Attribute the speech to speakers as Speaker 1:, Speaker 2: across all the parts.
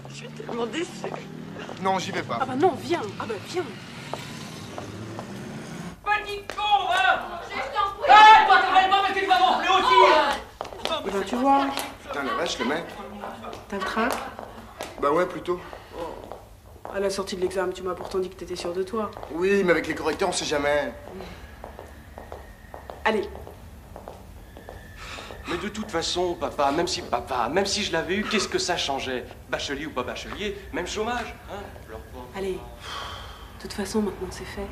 Speaker 1: Je suis tellement déçue.
Speaker 2: Non, j'y vais pas.
Speaker 1: Ah bah non, viens. Ah bah viens.
Speaker 3: Petit con, hein! Ah, toi, t'arrêtes pas parce que tu vas m'enfler aussi!
Speaker 1: Eh ben tu vois,
Speaker 2: Putain, la vache, le mec.
Speaker 1: t'as le trac.
Speaker 2: Bah ouais, plutôt.
Speaker 1: À la sortie de l'examen, tu m'as pourtant dit que t'étais sûr de toi.
Speaker 2: Oui, mais avec les correcteurs, on sait jamais.
Speaker 1: Allez,
Speaker 4: Mais de toute façon, papa, même si je l'avais eu, qu'est-ce que ça changeait? Bachelier ou pas bachelier, même chômage, hein? Alors, bon.
Speaker 1: allez. De toute façon, maintenant c'est fait.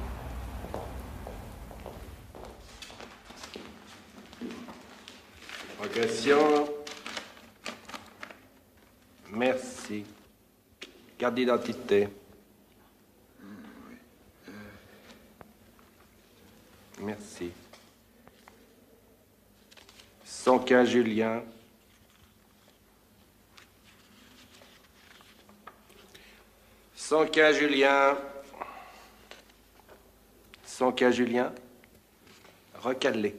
Speaker 5: Interrogation. Merci. Carte d'identité. Merci. 115 Julien. Julien. 115 Julien. Recalé.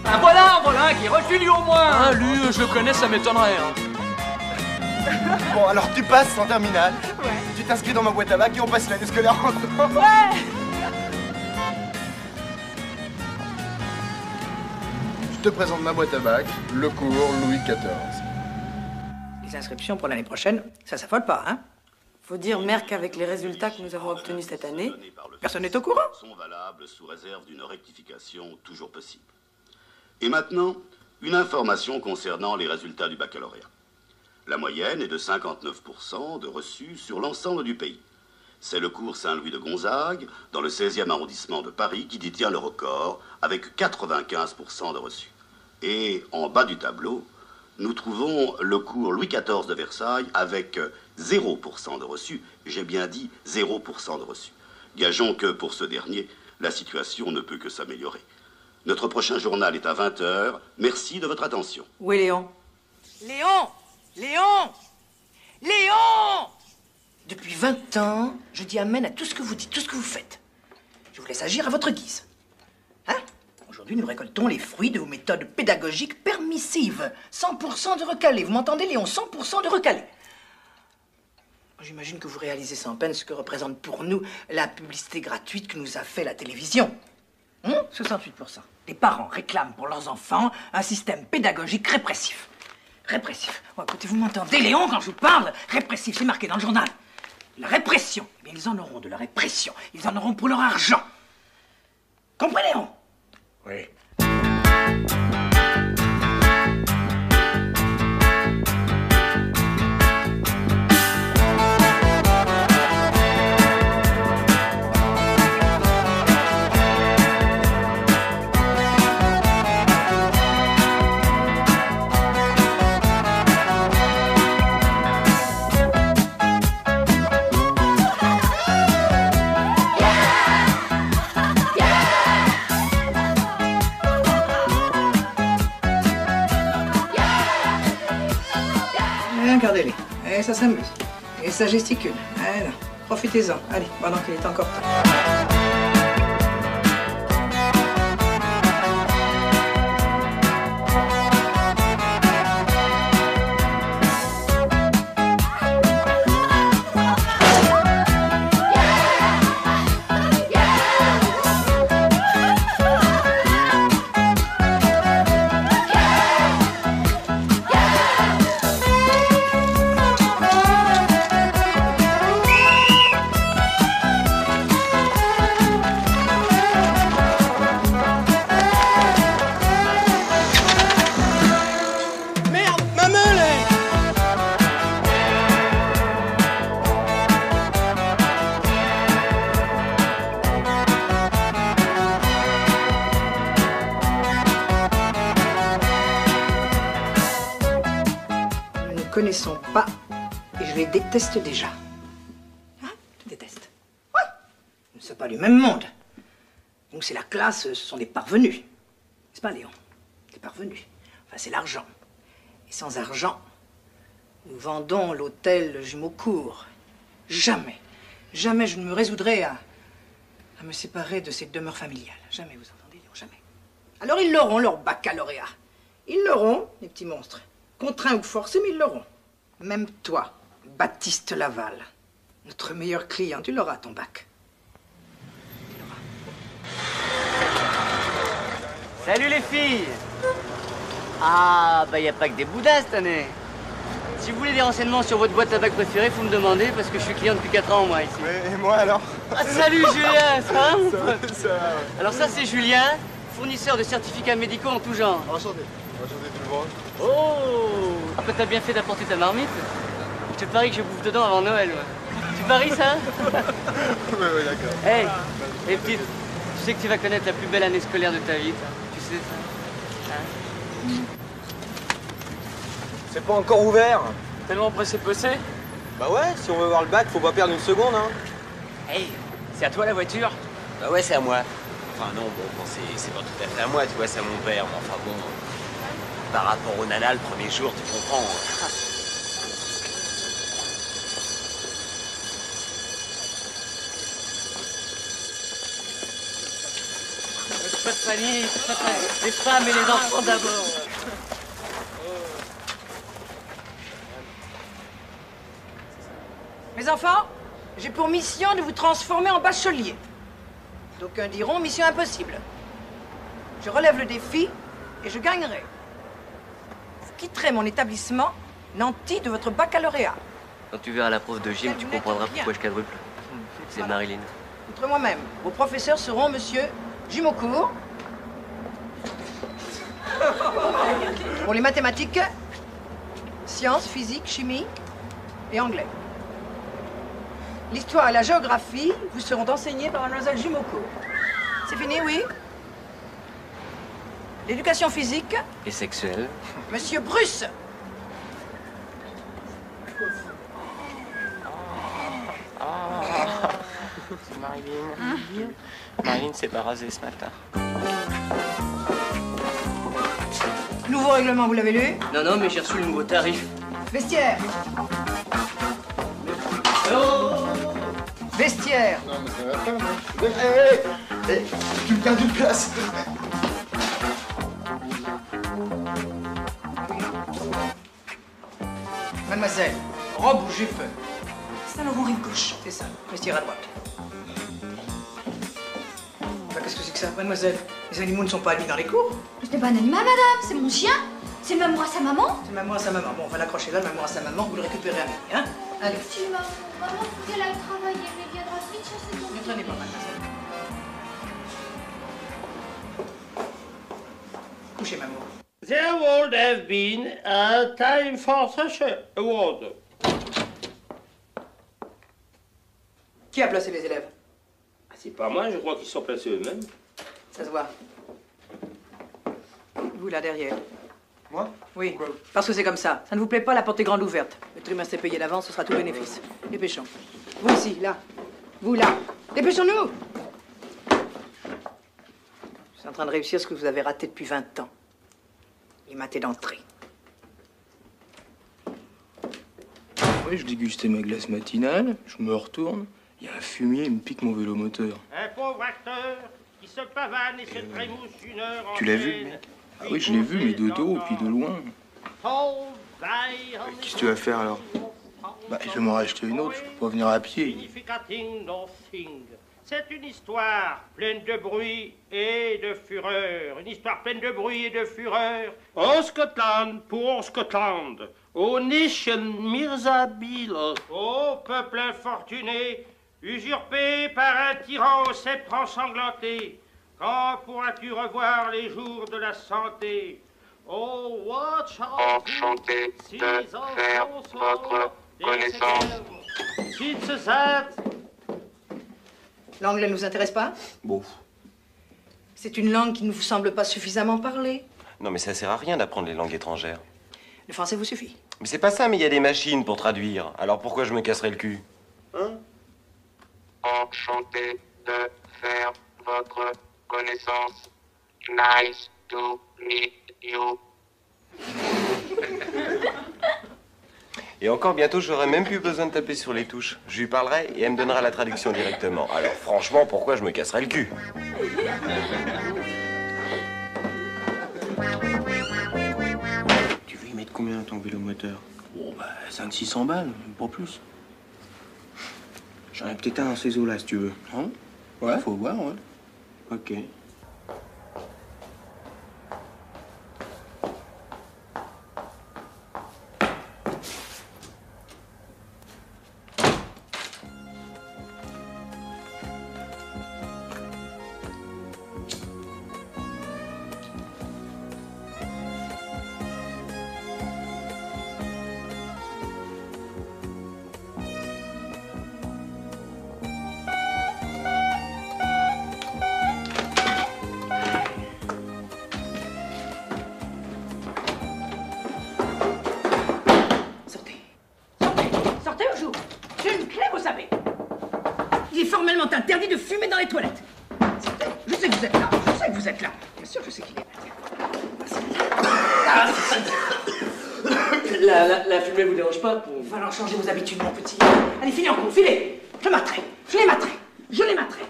Speaker 3: Ah, voilà un qui est reçu lui au moins!
Speaker 4: Ah, lui, je le connais, ça m'étonnerait, hein.
Speaker 2: Bon, alors tu passes en terminale. Ouais. Tu t'inscris dans ma boîte à bac et on passe l'année scolaire ensemble.
Speaker 1: Ouais.
Speaker 2: Je te présente ma boîte à bac, le cours Louis XIV.
Speaker 6: Les inscriptions pour l'année prochaine, ça s'affole pas, hein?
Speaker 7: Faut dire, mère, qu'avec les résultats que nous avons obtenus cette année,
Speaker 6: Personne n'est au courant.
Speaker 8: Sont valables sous réserve d'une rectification toujours possible. Et maintenant, une information concernant les résultats du baccalauréat. La moyenne est de 59% de reçus sur l'ensemble du pays. C'est le cours Saint-Louis de Gonzague, dans le 16e arrondissement de Paris, qui détient le record, avec 95% de reçus. Et en bas du tableau, nous trouvons le cours Louis XIV de Versailles, avec 0% de reçus. J'ai bien dit 0% de reçus. Gageons que pour ce dernier, la situation ne peut que s'améliorer. Notre prochain journal est à 20h. Merci de votre attention.
Speaker 7: où est Léon?
Speaker 6: Léon! Léon! Léon! Depuis 20 ans, je dis amen à tout ce que vous dites, tout ce que vous faites. Je vous laisse agir à votre guise. Hein? Aujourd'hui, nous récoltons les fruits de vos méthodes pédagogiques permissives. 100% de recalé. Vous m'entendez, Léon? 100% de recalé. J'imagine que vous réalisez sans peine ce que représente pour nous la publicité gratuite que nous a fait la télévision. 68%. Les parents réclament pour leurs enfants un système pédagogique répressif. Répressif. Oh, écoutez, vous m'entendez, Léon, quand je vous parle? Répressif, c'est marqué dans le journal. La répression. Eh bien, ils en auront de la répression. Ils en auront pour leur argent. Comprenez, Léon?
Speaker 5: Oui.
Speaker 6: Regardez-les. Et ça s'amuse. Et ça gesticule. Voilà. Profitez-en. Allez, pendant qu'il est encore temps. Connaissons pas et je les déteste déjà. Hein? Je déteste. Oui. Nous ne sommes pas du même monde. Nous, c'est la classe, ce sont des parvenus. N'est-ce pas, Léon? Des parvenus. Enfin, c'est l'argent. Et sans argent, nous vendons l'hôtel Jumeaucourt. Jamais, jamais je ne me résoudrai à me séparer de cette demeure familiale. Jamais, vous entendez? Non, jamais. Alors ils l'auront, leur baccalauréat. Ils l'auront, les petits monstres. Contraints ou forcés, mais ils l'auront. Même toi, Baptiste Laval, notre meilleur client, tu l'auras, ton bac.
Speaker 9: Salut les filles! Ah, bah y a pas que des boudins cette année. Si vous voulez des renseignements sur votre boîte à bac préférée, faut me demander parce que je suis client depuis 4 ans moi ici.
Speaker 2: Et moi alors?
Speaker 9: Ah salut Julien, ça va?
Speaker 2: Ça va.
Speaker 9: Alors ça c'est Julien, fournisseur de certificats médicaux en tout genre.
Speaker 2: Enchanté. Enchanté tout le monde.
Speaker 9: Oh! Ah bah t'as bien fait d'apporter ta marmite. Je te parie que je bouffe dedans avant Noël. Ouais. Tu paries ça?
Speaker 2: Oui, d'accord.
Speaker 9: Hey, hey petite, tu sais que tu vas connaître la plus belle année scolaire de ta vie, toi. Tu sais ça? Hein?
Speaker 10: C'est pas encore ouvert.
Speaker 3: Tellement pressé de bosser.
Speaker 10: Bah ouais, si on veut voir le bac, faut pas perdre une seconde, hein.
Speaker 3: Hey, c'est à toi la voiture?
Speaker 11: Bah ouais, c'est à moi. Enfin non, bon c'est pas tout à fait à moi, tu vois, c'est à mon père. Mais enfin bon, par rapport au nana, le premier jour, tu comprends.
Speaker 9: Pas de panique, les femmes et les enfants d'abord.
Speaker 6: Mes enfants, j'ai pour mission de vous transformer en bachelier. D'aucuns diront mission impossible. Je relève le défi et je gagnerai. Vous quitterez mon établissement nanti de votre baccalauréat.
Speaker 9: Quand tu verras la prof de gym, tu comprendras pourquoi je quadruple. C'est Marilyn.
Speaker 6: Outre moi-même, vos professeurs seront monsieur Jumocourt. Pour les mathématiques, sciences, physique, chimie et anglais. L'histoire et la géographie vous seront enseignées par mademoiselle Jumocourt. C'est fini, oui? L'éducation physique,
Speaker 9: Et sexuelle.
Speaker 6: monsieur Bruce.
Speaker 3: C'est Marilyn. Marilyn s'est pas rasée ce matin.
Speaker 6: Nouveau règlement, vous l'avez lu?
Speaker 9: Non, non, mais j'ai reçu le nouveau tarif.
Speaker 6: Vestiaire. Vestiaire.
Speaker 2: Non, mais ça va pas, non? Hé, tu me perds d'une place.
Speaker 6: Mademoiselle, robe ou jupe?
Speaker 7: Saint-Laurent rive gauche.
Speaker 6: C'est ça, vestiaire à droite. Bah, qu'est-ce que c'est que ça, mademoiselle? Les animaux ne sont pas admis dans les cours?
Speaker 12: Ce n'est pas un animal, madame, c'est mon chien. C'est maman à sa maman.
Speaker 6: C'est maman à sa maman. Bon, on va l'accrocher là, maman à sa maman, vous le récupérez à midi, hein? Allez.
Speaker 12: Si maman, faut qu'elle aille travailler, mais viendra vite chercher son
Speaker 6: Ne traînez pas, mademoiselle. Couchez, maman.
Speaker 13: There would have been a time for such a award.
Speaker 6: Qui a placé les élèves?
Speaker 13: Ah, c'est pas moi, je crois qu'ils sont placés eux-mêmes.
Speaker 6: Ça se voit. Vous, là, derrière.
Speaker 2: Moi?
Speaker 6: Oui, parce que c'est comme ça. Ça ne vous plaît pas, la porte est grande ouverte. Le trimestre est payé d'avance, ce sera tout bénéfice. Dépêchons. Vous ici, là. Vous, là. Dépêchons-nous! Je suis en train de réussir ce que vous avez raté depuis 20 ans. Les matés d'entrée.
Speaker 10: Oui, je dégustais ma glace matinale, je me retourne, il y a un fumier, il me pique mon vélo moteur.
Speaker 13: Un pauvre acteur qui se pavane et se trémousse une heure en
Speaker 10: Tu l'as vu, le mec? Ah oui, je l'ai vu, mais de dos, puis de loin. Qu'est-ce que tu vas faire alors? Bah, je vais m'en racheter une autre, je peux pas venir à pied.
Speaker 13: C'est une histoire pleine de bruit et de fureur. Une histoire pleine de bruit et de fureur. Au Scotland, pour Scotland. Aux nation miserabile. Au peuple infortuné, usurpé par un tyran aux sceptre ensanglanté. Quand pourras-tu revoir les jours de la santé? Oh, what shall
Speaker 14: Enchanté de faire votre connaissance.
Speaker 13: It's that.
Speaker 6: L'anglais ne vous intéresse pas?
Speaker 10: Bon.
Speaker 6: C'est une langue qui ne vous semble pas suffisamment parler.
Speaker 4: Non, mais ça sert à rien d'apprendre les langues étrangères.
Speaker 6: Le français vous suffit.
Speaker 4: Mais c'est pas ça, mais il y a des machines pour traduire. Alors pourquoi je me casserais le cul? Hein?
Speaker 14: Enchanté de faire votre connaissance. Nice to meet you.
Speaker 4: Et encore bientôt, j'aurai même plus besoin de taper sur les touches. Je lui parlerai et elle me donnera la traduction directement. Alors franchement, pourquoi je me casserais le cul?
Speaker 10: Tu veux y mettre combien ton vélo moteur? Oh bah 500-600 balles, pas plus. J'en ai peut-être un dans ces eaux-là si tu veux. Hein? Ouais. Faut voir, ouais. Ok.
Speaker 6: Sortez ou joue? J'ai une clé, vous savez. Il est formellement interdit de fumer dans les toilettes. Sortez. Je sais que vous êtes là. Je sais que vous êtes là. Bien sûr, je sais qu'il est là.
Speaker 3: La fumée vous dérange pas?
Speaker 6: Il va falloir changer vos habitudes, mon petit. Allez, filez en cours, filez. Je m'attrape. Je les m'attrape. Je les m'attrape.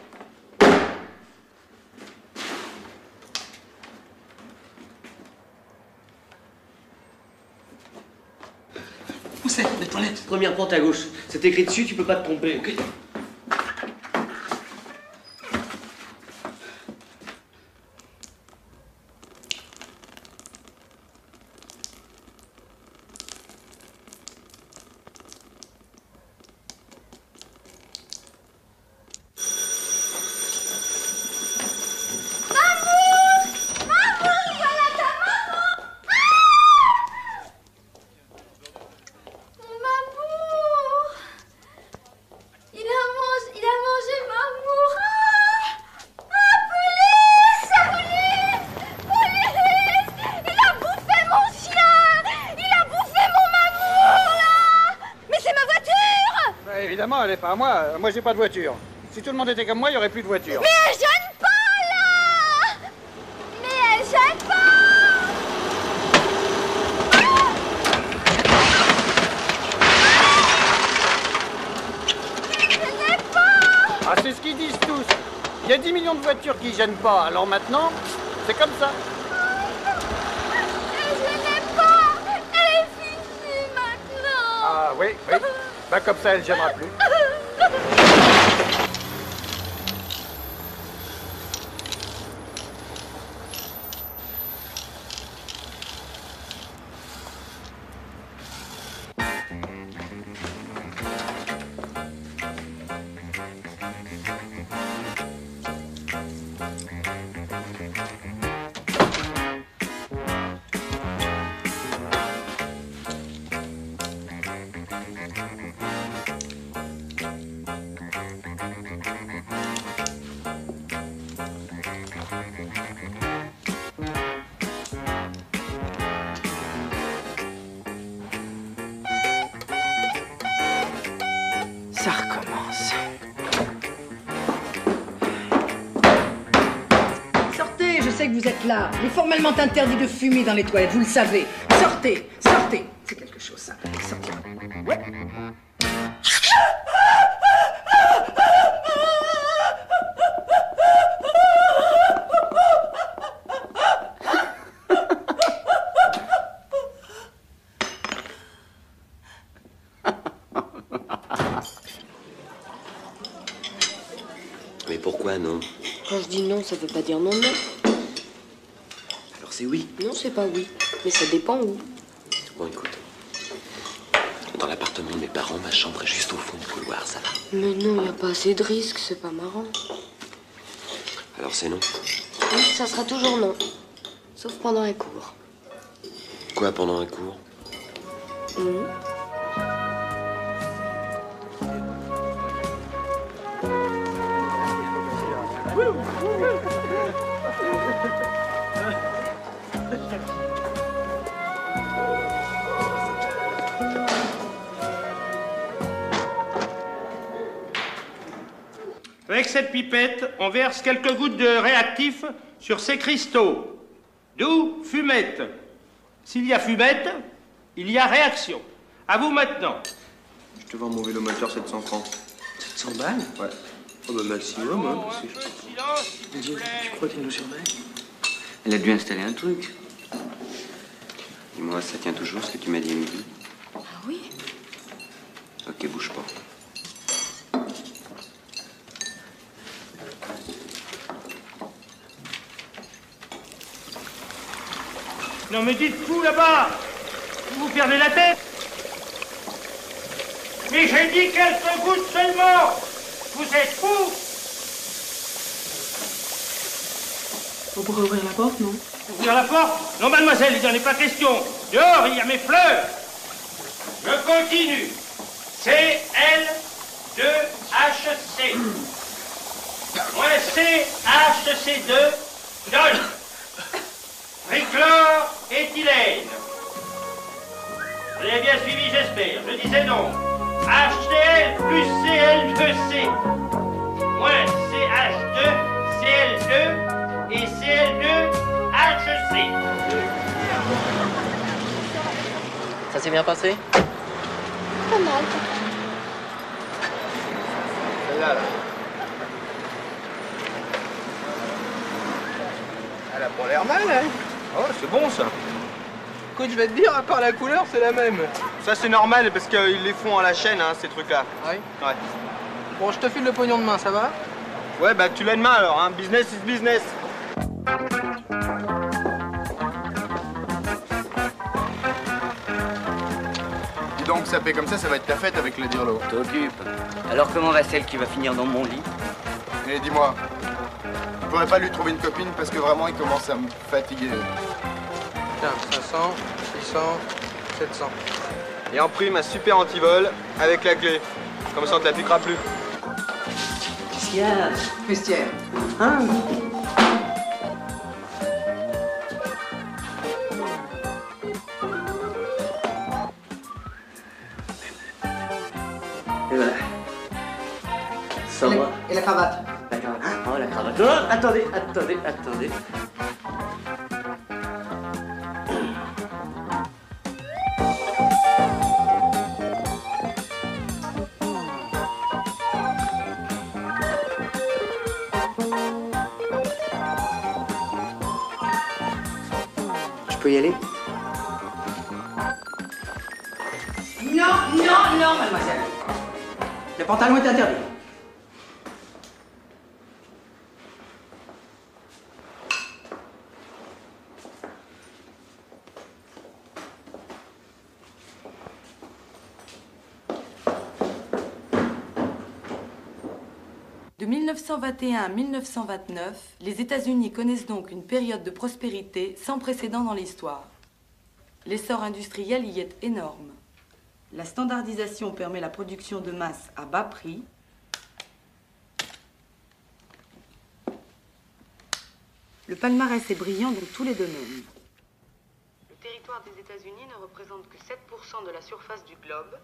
Speaker 3: Où c'est, les toilettes? Première porte à gauche. C'est écrit dessus, tu peux pas te tromper, ok?
Speaker 15: Évidemment, elle est pas à moi. Moi, j'ai pas de voiture. Si tout le monde était comme moi, il y aurait plus de voiture.
Speaker 12: Mais elle gêne pas, là! Mais elle gêne pas!
Speaker 15: Ah, c'est ce qu'ils disent tous. Il y a 10 millions de voitures qui gênent pas. Alors maintenant, c'est comme ça.
Speaker 12: Elle gênait pas! Elle est finie maintenant!
Speaker 15: Ah oui, oui. Bah comme ça, elle gênera plus.
Speaker 6: Ça recommence. Sortez, je sais que vous êtes là. Il est formellement interdit de fumer dans les toilettes, vous le savez. Sortez, sortez. C'est quelque chose, ça. Sortir. Ouais.
Speaker 11: Mais pourquoi non?
Speaker 7: Quand je dis non, ça veut pas dire non, non.
Speaker 11: Alors c'est oui.
Speaker 7: Non, c'est pas oui. Mais ça dépend où.
Speaker 11: Bon, écoute. Dans l'appartement de mes parents, ma chambre est juste au fond du couloir, ça va.
Speaker 7: Mais non, y a pas assez de risques, c'est pas marrant.
Speaker 11: Alors c'est non.
Speaker 7: Oui, ça sera toujours non. Sauf pendant un cours.
Speaker 11: Quoi, pendant un cours?
Speaker 13: Avec cette pipette, on verse quelques gouttes de réactif sur ces cristaux. D'où fumette. S'il y a fumette, il y a réaction. À vous maintenant.
Speaker 10: Je te vends mon vélomoteur 700 francs. 700 balles? Ouais. Oh bah maximum, hein.
Speaker 13: Un peu de silence, s'il vous plaît.
Speaker 10: Tu crois qu'il nous surveille?
Speaker 9: Elle a dû installer un truc.
Speaker 11: Dis-moi, ça tient toujours ce que tu m'as dit à midi?
Speaker 7: Ah oui?
Speaker 11: Ok, bouge pas.
Speaker 13: Non mais dites tout là-bas. Vous vous perdez la tête. Mais j'ai dit quelques gouttes seulement. Vous êtes fous.
Speaker 1: On pourrait ouvrir la porte, non?
Speaker 13: Ouvrir la porte? Non, mademoiselle, il n'y en est pas question. Dehors, il y a mes fleurs. Je continue. CL2HC. Moins CHC2 donne trichlore-éthylène. Vous avez bien suivi, j'espère. Je disais donc HCl plus Cl2C moins CH2, Cl2 et Cl2HC.
Speaker 9: Ça s'est bien passé?
Speaker 12: Pas mal.
Speaker 2: Celle-là, là. Elle a pas l'air mal, hein?
Speaker 10: Oh, c'est bon ça. Écoute, je vais te dire, à part la couleur, c'est la même.
Speaker 2: Ça, c'est normal parce qu'ils les font à la chaîne, hein, ces trucs-là.
Speaker 10: Oui?
Speaker 2: Ouais.
Speaker 10: Bon, je te file le pognon demain, ça va?
Speaker 2: Ouais, bah tu l'as demain alors, hein. Business is business. Dis donc, ça fait comme ça va être ta fête avec le dirlo.
Speaker 9: T'occupes. Alors comment va celle qui va finir dans mon lit?
Speaker 2: Et dis-moi, tu pourrais pas lui trouver une copine parce que vraiment il commence à me fatiguer.
Speaker 10: Tiens, 500, 600, 700.
Speaker 2: Et en prime, un super antivol avec la clé. Comme ça, on te la piquera plus.
Speaker 9: Qu'est-ce qu'il y a?
Speaker 6: Vestiaire.
Speaker 9: Hein? Et voilà. Ça va.
Speaker 6: Et la cravate?
Speaker 9: La cravate. Oh, la cravate. Oh, attendez. Je peux y aller?
Speaker 6: Non, mademoiselle. Le pantalon est interdit.
Speaker 7: De 1921 à 1929, les États-Unis connaissent donc une période de prospérité sans précédent dans l'histoire. L'essor industriel y est énorme. La standardisation permet la production de masse à bas prix. Le palmarès est brillant dans tous les domaines. Le territoire des États-Unis ne représente que 7% de la surface du globe.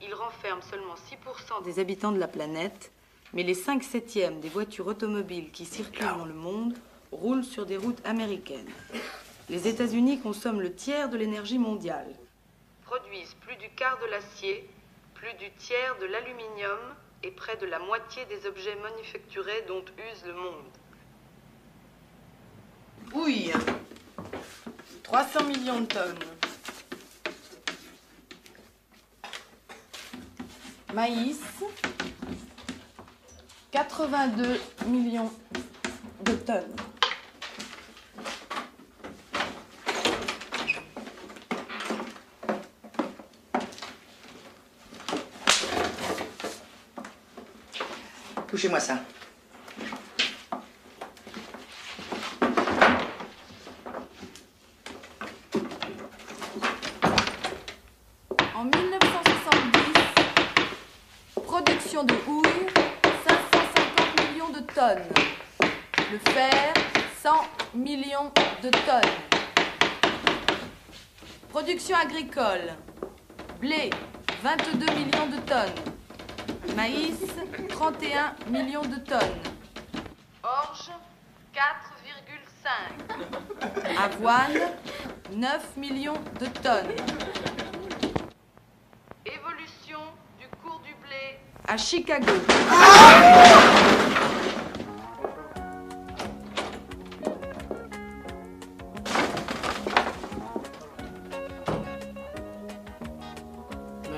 Speaker 7: Il renferme seulement 6% des habitants de la planète, mais les 5/7 des voitures automobiles qui circulent dans le monde roulent sur des routes américaines. Les États-Unis consomment le tiers de l'énergie mondiale, produisent plus du quart de l'acier, plus du tiers de l'aluminium et près de la moitié des objets manufacturés dont use le monde. Houille, 300 millions de tonnes. Maïs, 82 millions de tonnes.
Speaker 6: Touchez-moi ça.
Speaker 7: En 1970, production de houille, 550 millions de tonnes. Le fer, 100 millions de tonnes. Production agricole, blé, 22 millions de tonnes. Maïs, 31 millions de tonnes. Orge, 4,5. Avoine, 9 millions de tonnes.
Speaker 1: à Chicago.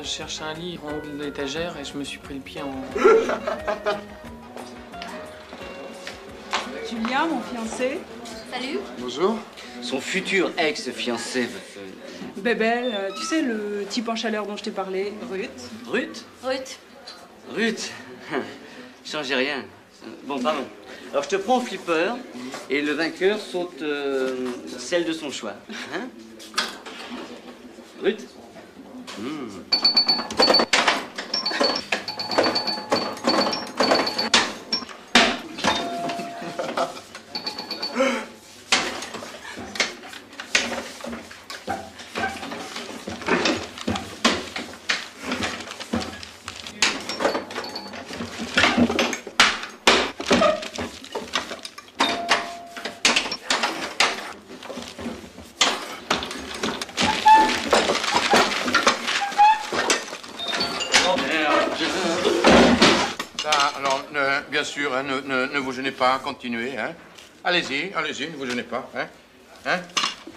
Speaker 16: Je cherchais un livre en haut de l'étagère et je me suis pris le pied en...
Speaker 1: Julien, mon fiancé.
Speaker 12: Salut.
Speaker 9: Bonjour. Son futur ex-fiancé.
Speaker 1: Bébel, tu sais, le type en chaleur dont je t'ai parlé, Ruth.
Speaker 9: Ruth?
Speaker 12: Ruth.
Speaker 9: Ruth. Changez rien. Bon, pardon. Alors, je te prends au flipper et le vainqueur saute celle de son choix. Hein? Ruth?
Speaker 17: Bien sûr, hein, ne vous gênez pas, continuez. Hein. Allez-y, allez-y, ne vous gênez pas. Hein. Hein.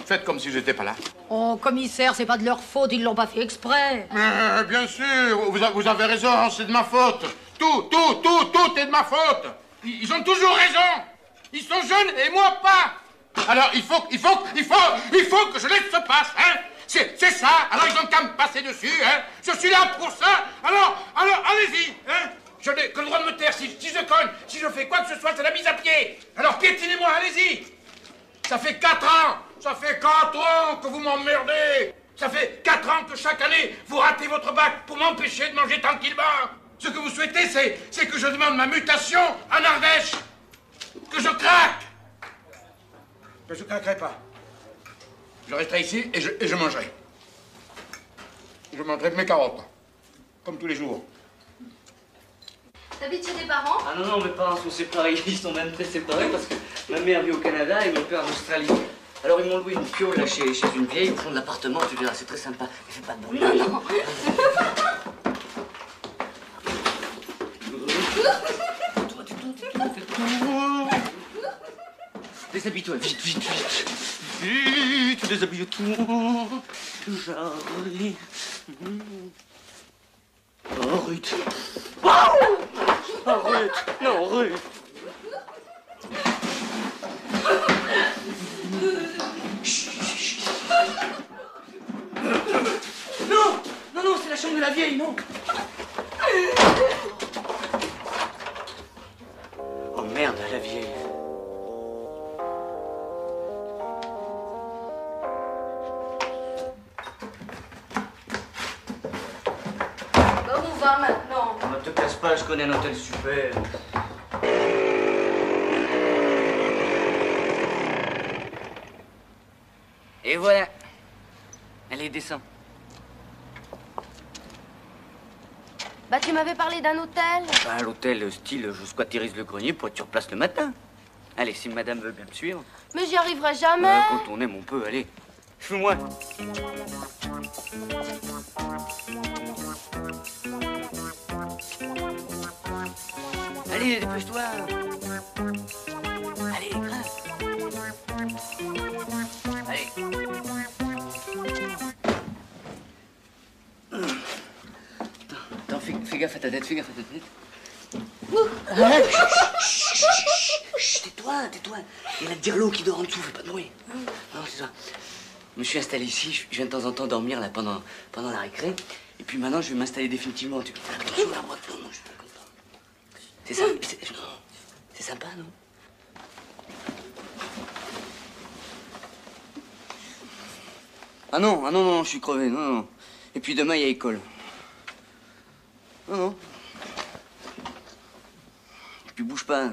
Speaker 17: Faites comme si j'étais pas là.
Speaker 18: Oh, commissaire, c'est pas de leur faute, ils l'ont pas fait exprès.
Speaker 17: Bien sûr, vous avez raison, c'est de ma faute. Tout est de ma faute. Ils ont toujours raison. Ils sont jeunes et moi pas. Alors il faut que je laisse se passe, hein. C'est ça, alors ils ont qu'à me passer dessus, hein. Je suis là pour ça, alors allez-y, hein. Je n'ai que le droit de me taire si je cogne, si je fais quoi que ce soit, c'est la mise à pied. Alors piétinez-moi, allez-y. Ça fait 4 ans que vous m'emmerdez. Ça fait 4 ans que chaque année, vous ratez votre bac pour m'empêcher de manger tranquillement. Ce que vous souhaitez, c'est que je demande ma mutation en Ardèche. Que je craque. Mais je craquerai pas. Je resterai ici et je mangerai. Je mangerai mes carottes. Comme tous les jours.
Speaker 12: T'habites chez tes parents?
Speaker 9: Ah non, mes parents sont séparés. Ils sont même très séparés parce que ma mère vit au Canada et mon père en Australie. Alors ils m'ont loué une fiole là chez une vieille au fond de l'appartement. Tu verras, c'est très sympa. Mais fais pas de bruit.
Speaker 12: Non.
Speaker 9: Déshabille-toi, vite. Vite, déshabille-toi. J'arrive. Oh, Ruth. Oh, Ruth. Non, Ruth. Non, c'est la chambre de la vieille, non. Oh merde, la vieille.
Speaker 12: On va maintenant.
Speaker 9: Ne te casse pas, je connais un hôtel super. Et voilà. Allez, descends.
Speaker 12: Bah, tu m'avais parlé d'un hôtel.
Speaker 9: Bah, l'hôtel style, je squatterise le grenier pour être sur place le matin. Allez, si madame veut bien me suivre.
Speaker 12: Mais j'y arriverai jamais.
Speaker 9: Quand on aime, on peut, allez. Suis-moi. Allez, dépêche-toi. Allez, grimpe. Allez. Attends, fais gaffe à ta tête, Chut, tais-toi. Il y a la dirlo qui dort en dessous, fais pas de bruit. Non, c'est ça. Je me suis installé ici, je viens de temps en temps dormir là pendant la récré. Et puis maintenant, je vais m'installer définitivement. Attention, la droite, non, je suis pas content. C'est ça, c'est sympa, non? Ah non, je suis crevé, non. Et puis demain, il y a école. Non. Et puis bouge pas.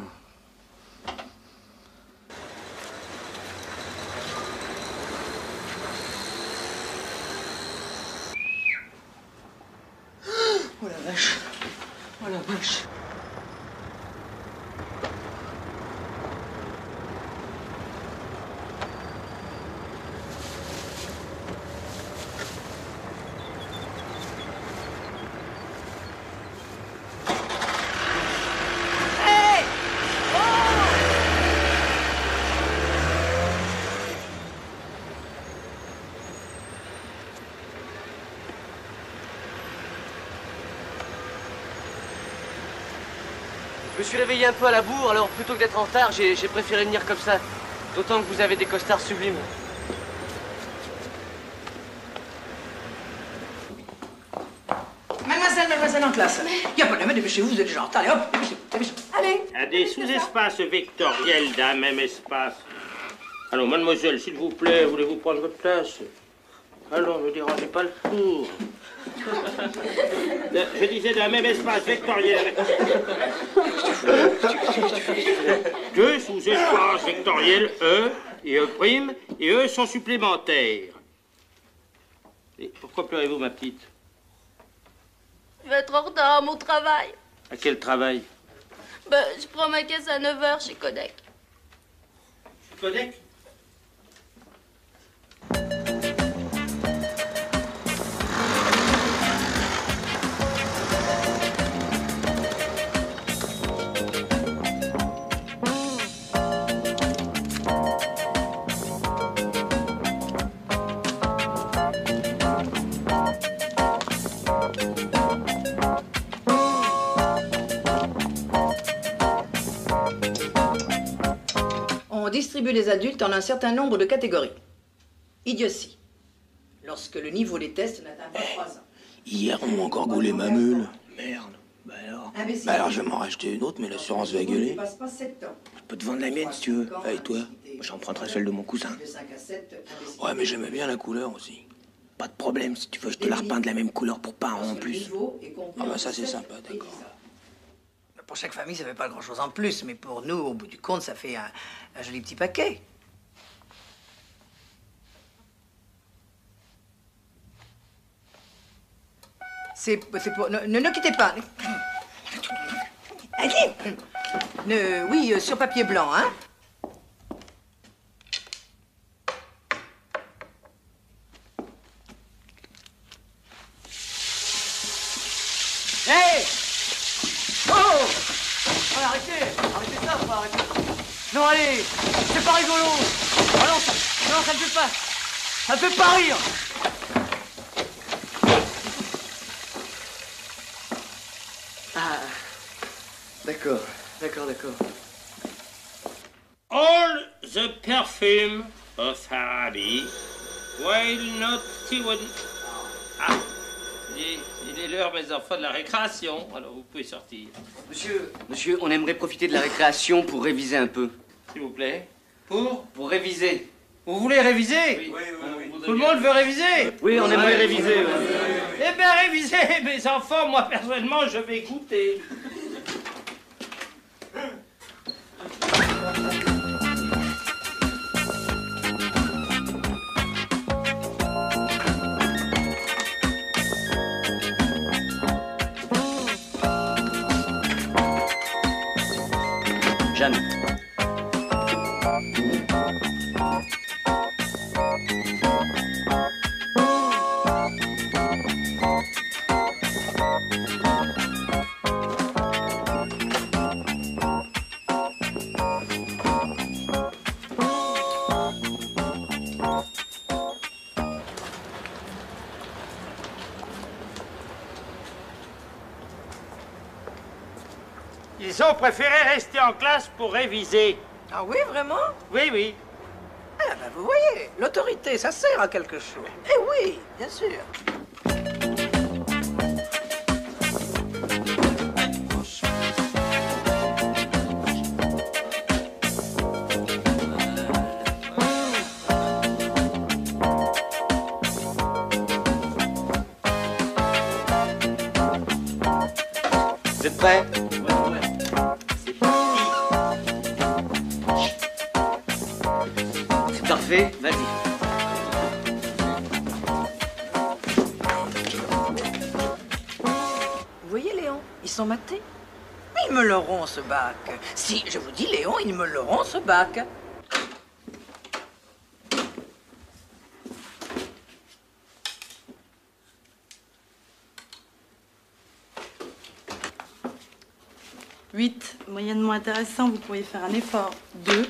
Speaker 9: Oh la vache. Je me suis réveillé un peu à la bourre, alors plutôt que d'être en retard, j'ai préféré venir comme ça. D'autant que vous avez des costards sublimes.
Speaker 6: Mademoiselle en classe. Il n'y a pas de dépêchez-vous, vous êtes déjà en retard. Allez, hop, dépêchez-vous. Allez.
Speaker 13: À des sous-espaces vectoriels d'un même espace. Alors, mademoiselle, s'il vous plaît, voulez-vous prendre votre place? Alors, ne dérangez pas le cours. Je disais d'un même espace vectoriel. Deux sous-espaces vectoriels, E et E', et eux sont supplémentaires. Et pourquoi pleurez-vous, ma petite?
Speaker 12: Je vais être en retard à mon travail.
Speaker 13: À quel travail?
Speaker 12: Ben, je prends ma caisse à 9h chez Codec.
Speaker 13: Codec?
Speaker 6: On distribue les adultes en un certain nombre de catégories. Idiotie. Lorsque le niveau des tests n'atteint pas 3 ans.
Speaker 10: Hier, on m'a encore gaulé ma meule. Merde. Bah alors?
Speaker 6: Imbécile.
Speaker 10: Bah alors, je vais m'en racheter une autre, mais l'assurance va gueuler.
Speaker 6: Ne dépasse pas 7 ans.
Speaker 10: Je peux te vendre la mienne si tu veux. Et toi? J'emprunterai celle de mon cousin.
Speaker 6: De 5 à 7, imbécile.
Speaker 10: Ouais, mais j'aimais bien la couleur aussi. Pas de problème, si tu veux, je te la repeins de la même couleur pour pas un en plus. Ah bah ça, c'est sympa, d'accord.
Speaker 6: Pour chaque famille, ça fait pas grand-chose en plus, mais pour nous, au bout du compte, ça fait un joli petit paquet. C'est pour... Ne quittez pas. Allez. Oui, sur papier blanc, hein.
Speaker 9: Hey! Oh! Arrêtez ça, faut arrêter. Non, allez, c'est pas rigolo. Ah non, ça me fait pas. Ça me fait pas rire. Ah, d'accord.
Speaker 13: All the perfume of Araby, while not even... Ah, il est l'heure, mes enfants, de la récréation, alors vous pouvez sortir.
Speaker 9: Monsieur, on aimerait profiter de la récréation pour réviser un peu.
Speaker 13: S'il vous plaît.
Speaker 9: Pour réviser.
Speaker 13: Vous voulez réviser? Oui. Tout le monde veut réviser?
Speaker 9: Oui, on aimerait réviser.
Speaker 13: Eh bien, réviser, mes enfants, moi, personnellement, je vais goûter.
Speaker 9: Jeanne.
Speaker 13: Ils ont préféré rester en classe pour réviser.
Speaker 6: Ah oui, vraiment?
Speaker 13: Oui.
Speaker 6: Ah ben vous voyez, l'autorité, ça sert à quelque chose. Eh oui, bien sûr.
Speaker 9: Vous êtes prêts? C'est parfait, vas-y.
Speaker 6: Vous voyez, Léon, ils sont matés. Ils me l'auront, ce bac. Si, je vous dis, Léon, ils me l'auront, ce bac.
Speaker 7: Moyennement intéressant, vous pourriez faire un effort. 2.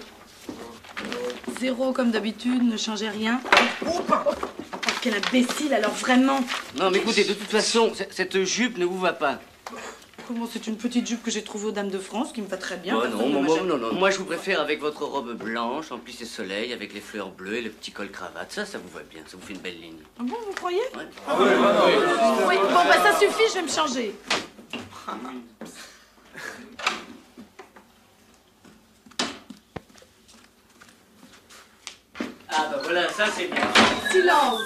Speaker 7: 0 comme d'habitude, ne changez rien. Oh, quel imbécile, alors vraiment.
Speaker 9: Non, mais écoutez, de toute façon, cette jupe ne vous va pas.
Speaker 1: Comment c'est une petite jupe que j'ai trouvée aux Dames de France, qui me va très bien.
Speaker 9: Oh, non. Moi, je vous préfère avec votre robe blanche, en plissé soleil, avec les fleurs bleues et le petit col cravate. Ça vous va bien, ça vous fait une belle ligne.
Speaker 1: Ah bon, vous croyez?
Speaker 9: Ouais.
Speaker 1: Oui, bon, bah ça suffit, je vais me changer.
Speaker 9: Ah bah voilà, ça c'est bien.
Speaker 7: Silence.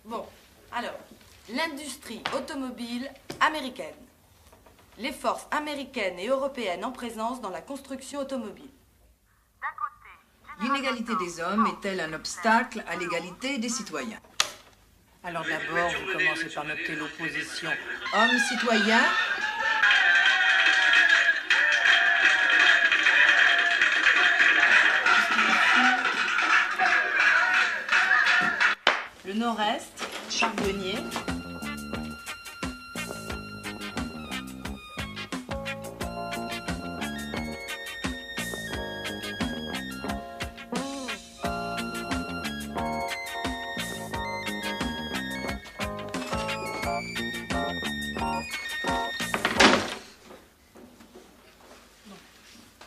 Speaker 7: Bon, alors, l'industrie automobile américaine. Les forces américaines et européennes en présence dans la construction automobile.
Speaker 6: L'inégalité des hommes est-elle un obstacle à l'égalité des citoyens? Alors d'abord, vous commencez par noter l'opposition homme-citoyen.
Speaker 1: Le nord-est, charbonnier.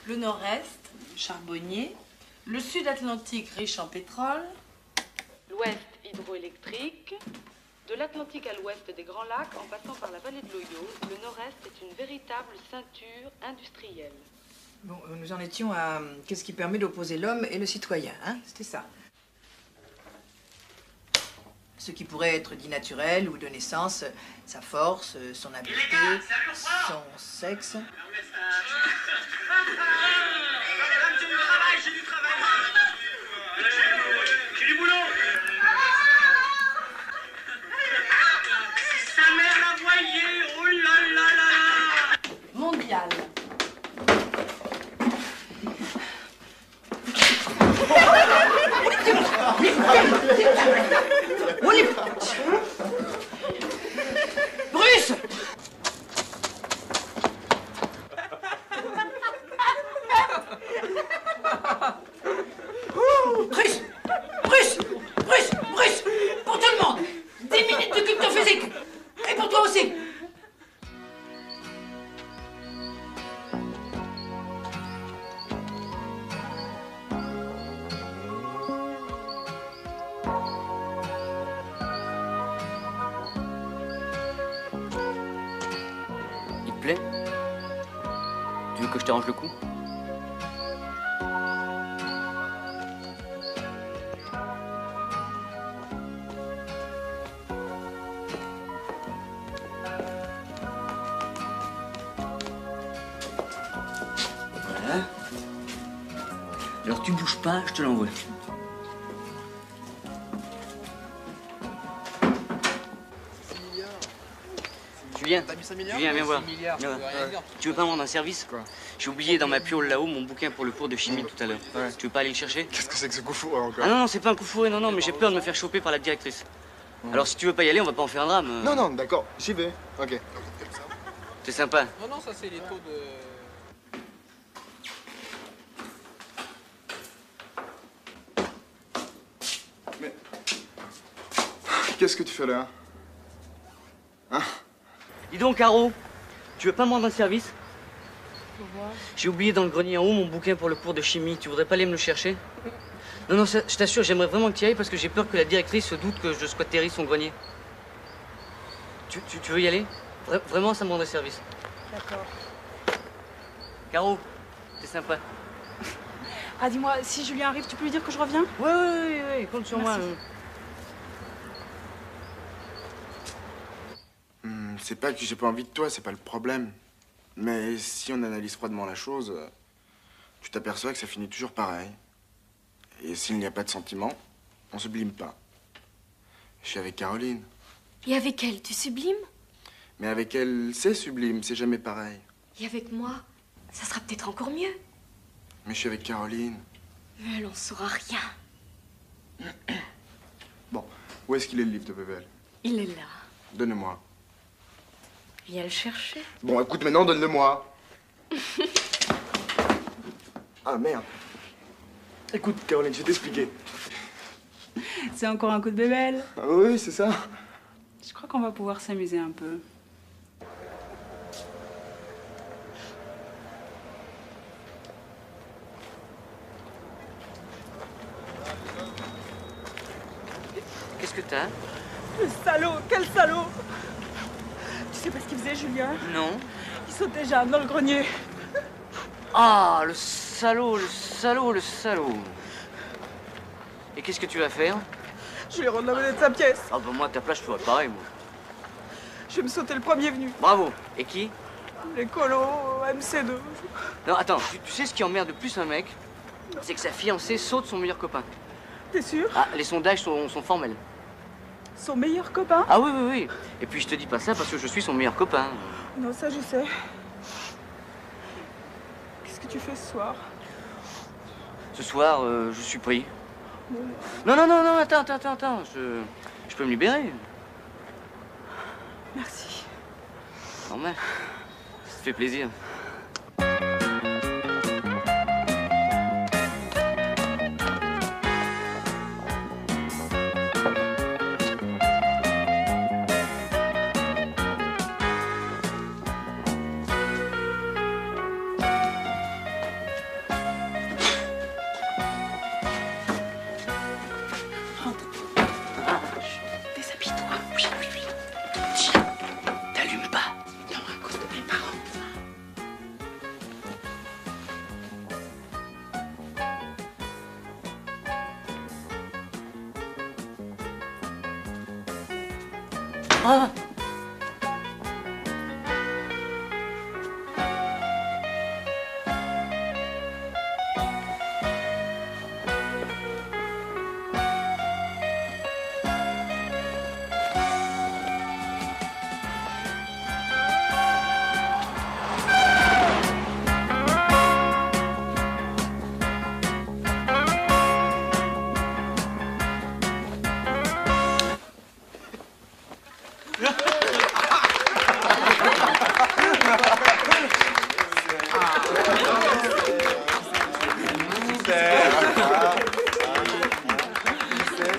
Speaker 1: Le nord-est, charbonnier. Le sud-Atlantique, riche en pétrole.
Speaker 7: L'ouest hydroélectrique. De l'Atlantique à l'ouest des Grands Lacs, en passant par la vallée de l'Oyo, le nord-est est une véritable ceinture industrielle.
Speaker 6: Bon, nous en étions à qu'est-ce qui permet d'opposer l'homme et le citoyen, hein? C'était ça. Ce qui pourrait être dit naturel ou de naissance, sa force, son habileté, son sexe.
Speaker 3: J'ai du travail. J'ai du boulot. Si sa mère la voyait, oh là là là là.
Speaker 7: Mondial.
Speaker 6: Bruce! Bruce! Bruce! Bruce! Bruce! Pour tout le monde! 10 minutes de culture physique! Et pour toi aussi!
Speaker 9: Il te plaît? Tu veux que je t'arrange le coup? Voilà. Alors tu bouges pas, je te l'envoie. Julien, viens voir. Viens voir. Tu veux pas me rendre un service? J'ai oublié dans ma piole là-haut mon bouquin pour le cours de chimie tout à l'heure. Tu veux pas aller le chercher?
Speaker 2: Qu'est-ce que c'est que ce coup fourré encore?
Speaker 9: Ah non, c'est pas un coup fourré, non, mais j'ai peur de me faire choper par la directrice. Alors si tu veux pas y aller, on va pas en faire un drame.
Speaker 2: Non, d'accord, j'y vais. Ok.
Speaker 9: C'est sympa.
Speaker 16: Non, ça c'est les taux de...
Speaker 2: Qu'est-ce que tu fais là? Hein?
Speaker 9: Dis donc, Caro, tu veux pas me rendre un service? J'ai oublié dans le grenier en haut mon bouquin pour le cours de chimie. Tu voudrais pas aller me le chercher? Non, je t'assure, j'aimerais vraiment que tu y ailles parce que j'ai peur que la directrice se doute que je squatterie son grenier. Tu veux y aller? Vraiment, ça me rendrait service.
Speaker 1: D'accord.
Speaker 9: Caro, t'es sympa.
Speaker 1: Ah, dis-moi, si Julien arrive, tu peux lui dire que je reviens?
Speaker 9: Ouais, compte sur moi.
Speaker 2: C'est pas que j'ai pas envie de toi, c'est pas le problème. Mais si on analyse froidement la chose, tu t'aperçois que ça finit toujours pareil. Et s'il n'y a pas de sentiment, on sublime pas. Je suis avec Caroline.
Speaker 12: Et avec elle, tu sublimes?
Speaker 2: Mais avec elle, c'est sublime, c'est jamais pareil.
Speaker 12: Et avec moi, ça sera peut-être encore mieux.
Speaker 2: Mais je suis avec Caroline.
Speaker 12: Mais elle en saura rien.
Speaker 2: Bon, où est-ce qu'il est le livre de Bébel?
Speaker 12: Il est là.
Speaker 2: Donne-le-moi.
Speaker 12: Viens le chercher.
Speaker 2: Bon, écoute, maintenant, donne-le-moi. Ah, merde. Écoute, Caroline, je vais t'expliquer.
Speaker 1: C'est encore un coup de bébelle.
Speaker 2: Ah oui, c'est ça.
Speaker 1: Je crois qu'on va pouvoir s'amuser un peu.
Speaker 9: Qu'est-ce que t'as?
Speaker 1: Le salaud, quel salaud! Tu sais pas ce qu'il faisait, Julien?
Speaker 9: Non.
Speaker 1: Il sautait Jeanne dans le grenier.
Speaker 9: Ah, le salaud, le salaud, le salaud. Et qu'est-ce que tu vas faire?
Speaker 1: Je lui rends la monnaie de sa pièce.
Speaker 9: Ah bah moi, à ta place, je ferais pareil, moi.
Speaker 1: Je vais me sauter le premier venu.
Speaker 9: Bravo. Et qui?
Speaker 1: Les colos, MC2.
Speaker 9: Non, attends, tu sais ce qui emmerde le plus un mec? C'est que sa fiancée saute son meilleur copain.
Speaker 1: T'es sûr?
Speaker 9: Ah, les sondages sont formels.
Speaker 1: Son meilleur copain?
Speaker 9: Ah oui, oui, oui. Et puis je te dis pas ça parce que je suis son meilleur copain.
Speaker 1: Non, ça je sais. Qu'est-ce que tu fais ce soir?
Speaker 9: Ce soir, je suis pris. Non, non, non, non, attends. Je peux me libérer.
Speaker 1: Merci.
Speaker 9: Normal. Ça te fait plaisir. Ah.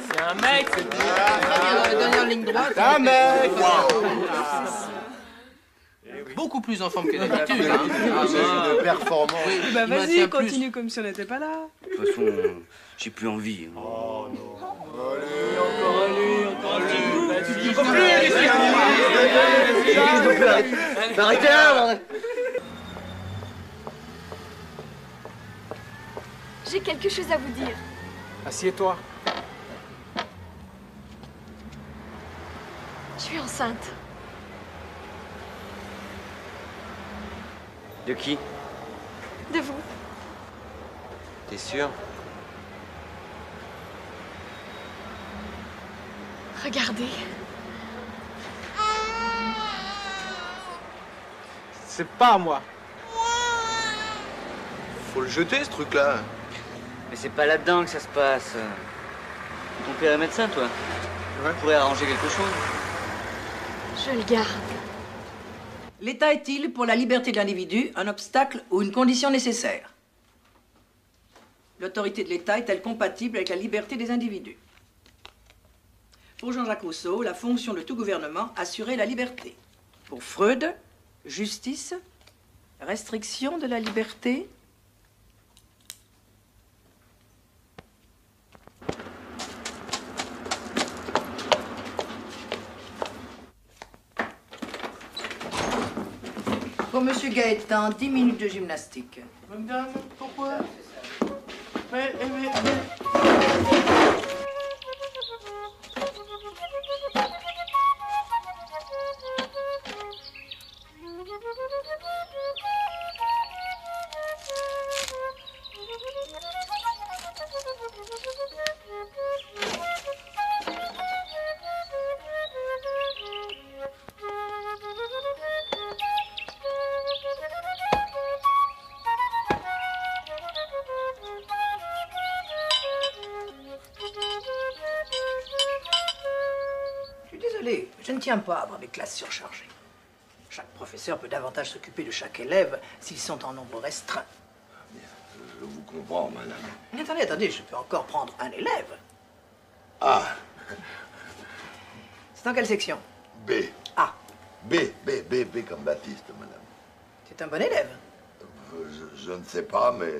Speaker 16: C'est un mec, c'est
Speaker 15: Dernière ligne droite.
Speaker 17: Un mec.
Speaker 10: Beaucoup plus en forme que d'habitude.
Speaker 17: De performance.
Speaker 1: Bah vas-y, continue comme si on n'était pas là.
Speaker 9: De toute façon, j'ai plus envie.
Speaker 17: Oh non.
Speaker 9: Arrêtez là.
Speaker 12: J'ai quelque chose à vous dire.
Speaker 15: Assieds-toi.
Speaker 12: Je suis enceinte.
Speaker 11: De qui?
Speaker 12: De vous.
Speaker 11: T'es sûr?
Speaker 12: Regardez.
Speaker 15: C'est pas moi.
Speaker 10: Faut le jeter, ce truc-là.
Speaker 9: Mais c'est pas là-dedans que ça se passe. Ton père est médecin, toi? Tu pourrais arranger quelque chose.
Speaker 12: Je le garde.
Speaker 6: L'État est-il, pour la liberté de l'individu, un obstacle ou une condition nécessaire? L'autorité de l'État est-elle compatible avec la liberté des individus? Pour Jean-Jacques Rousseau, la fonction de tout gouvernement, assurer la liberté. Pour Freud, justice, restriction de la liberté. Pour Monsieur Gaëtan, 10 minutes de gymnastique.
Speaker 15: Madame, pourquoi? Mais...
Speaker 6: Je ne tiens pas à avoir des classes surchargées. Chaque professeur peut davantage s'occuper de chaque élève s'ils sont en nombre restreint.
Speaker 17: Je vous comprends, madame.
Speaker 6: Mais attendez, je peux encore prendre un élève.
Speaker 17: Ah.
Speaker 6: C'est dans quelle section?
Speaker 17: B.
Speaker 6: A.
Speaker 19: B comme Baptiste, madame.
Speaker 6: C'est un bon élève.
Speaker 19: Je ne sais pas, mais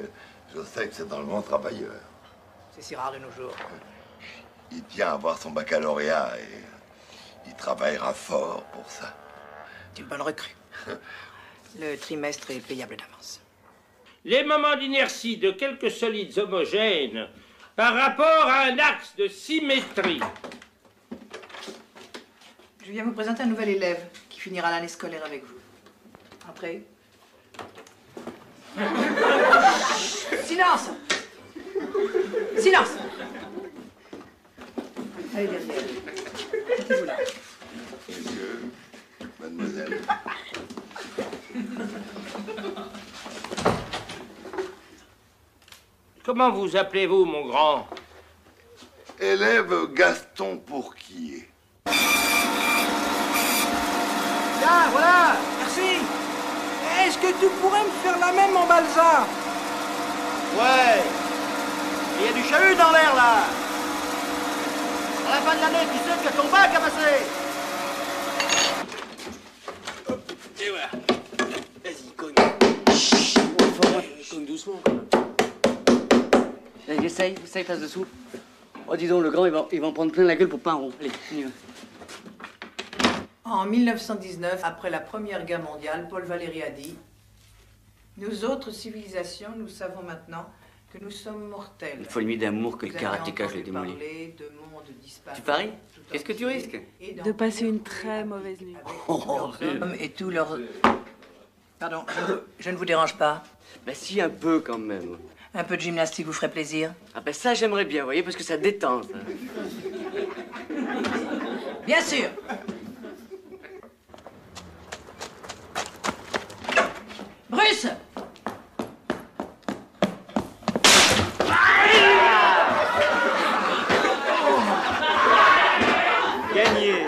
Speaker 19: je sais que c'est un grand travailleur.
Speaker 6: C'est si rare de nos jours.
Speaker 19: Il tient à avoir son baccalauréat et il travaillera fort pour ça.
Speaker 6: C'est une bonne recrue. Le trimestre est payable d'avance.
Speaker 13: Les moments d'inertie de quelques solides homogènes par rapport à un axe de symétrie.
Speaker 6: Je viens vous présenter un nouvel élève qui finira l'année scolaire avec vous. Entrez. Silence! Silence! Allez derrière. Mettez-vous là.
Speaker 19: Monsieur, mademoiselle.
Speaker 13: Comment vous appelez-vous, mon grand?
Speaker 19: Élève Gaston Pourquier.
Speaker 15: Là, voilà, merci. Est-ce que tu pourrais me faire la même en balsa? Ouais. Il y a du chahut dans l'air, là. À la fin de l'année, tu sais que ton bac a passé.
Speaker 11: Et voilà. Vas-y, cogne. Cogne doucement, quand même.
Speaker 9: Allez, essaye, passe dessous. Oh, dis donc, le grand, il va en prendre plein la gueule pour pas un rond. Allez, on y va.
Speaker 6: En 1919, après la Première Guerre mondiale, Paul Valéry a dit « Nous autres civilisations, nous savons maintenant que nous sommes mortels. »
Speaker 9: Il faut limite d'amour que le
Speaker 6: Vous avez
Speaker 9: karatéka, je l'ai
Speaker 6: entendu
Speaker 9: démoli.
Speaker 6: parler de mondes disparus,
Speaker 9: Tu paries?
Speaker 6: tout
Speaker 9: Qu'est-ce que tu risques?
Speaker 1: De passer une très mauvaise nuit.
Speaker 6: Hommes et tous leurs... Pardon, je ne vous dérange pas.
Speaker 9: Bah si, un peu quand même.
Speaker 6: Un peu de gymnastique vous ferait plaisir?
Speaker 9: Ah bah ça, j'aimerais bien, vous voyez, parce que ça détend, ça.
Speaker 6: Bien sûr. Bruce!
Speaker 15: Gagné.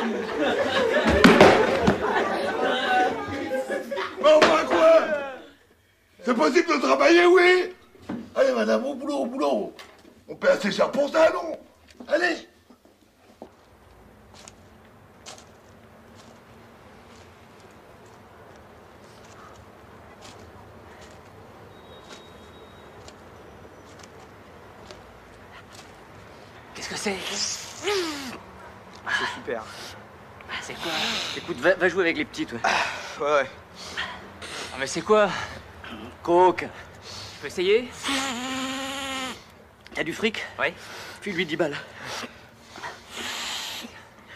Speaker 19: Mais enfin quoi? C'est possible de travailler, oui? Allez, madame, au boulot, au boulot. On paie assez cher pour ça, non? Allez.
Speaker 9: Qu'est-ce que c'est?
Speaker 10: C'est super.
Speaker 9: Ah, c'est quoi? Écoute, va jouer avec les petits, toi.
Speaker 10: Ouais.
Speaker 9: Ah, mais c'est quoi? Coke. Tu peux essayer? T'as du fric? Oui. File-lui 10 balles.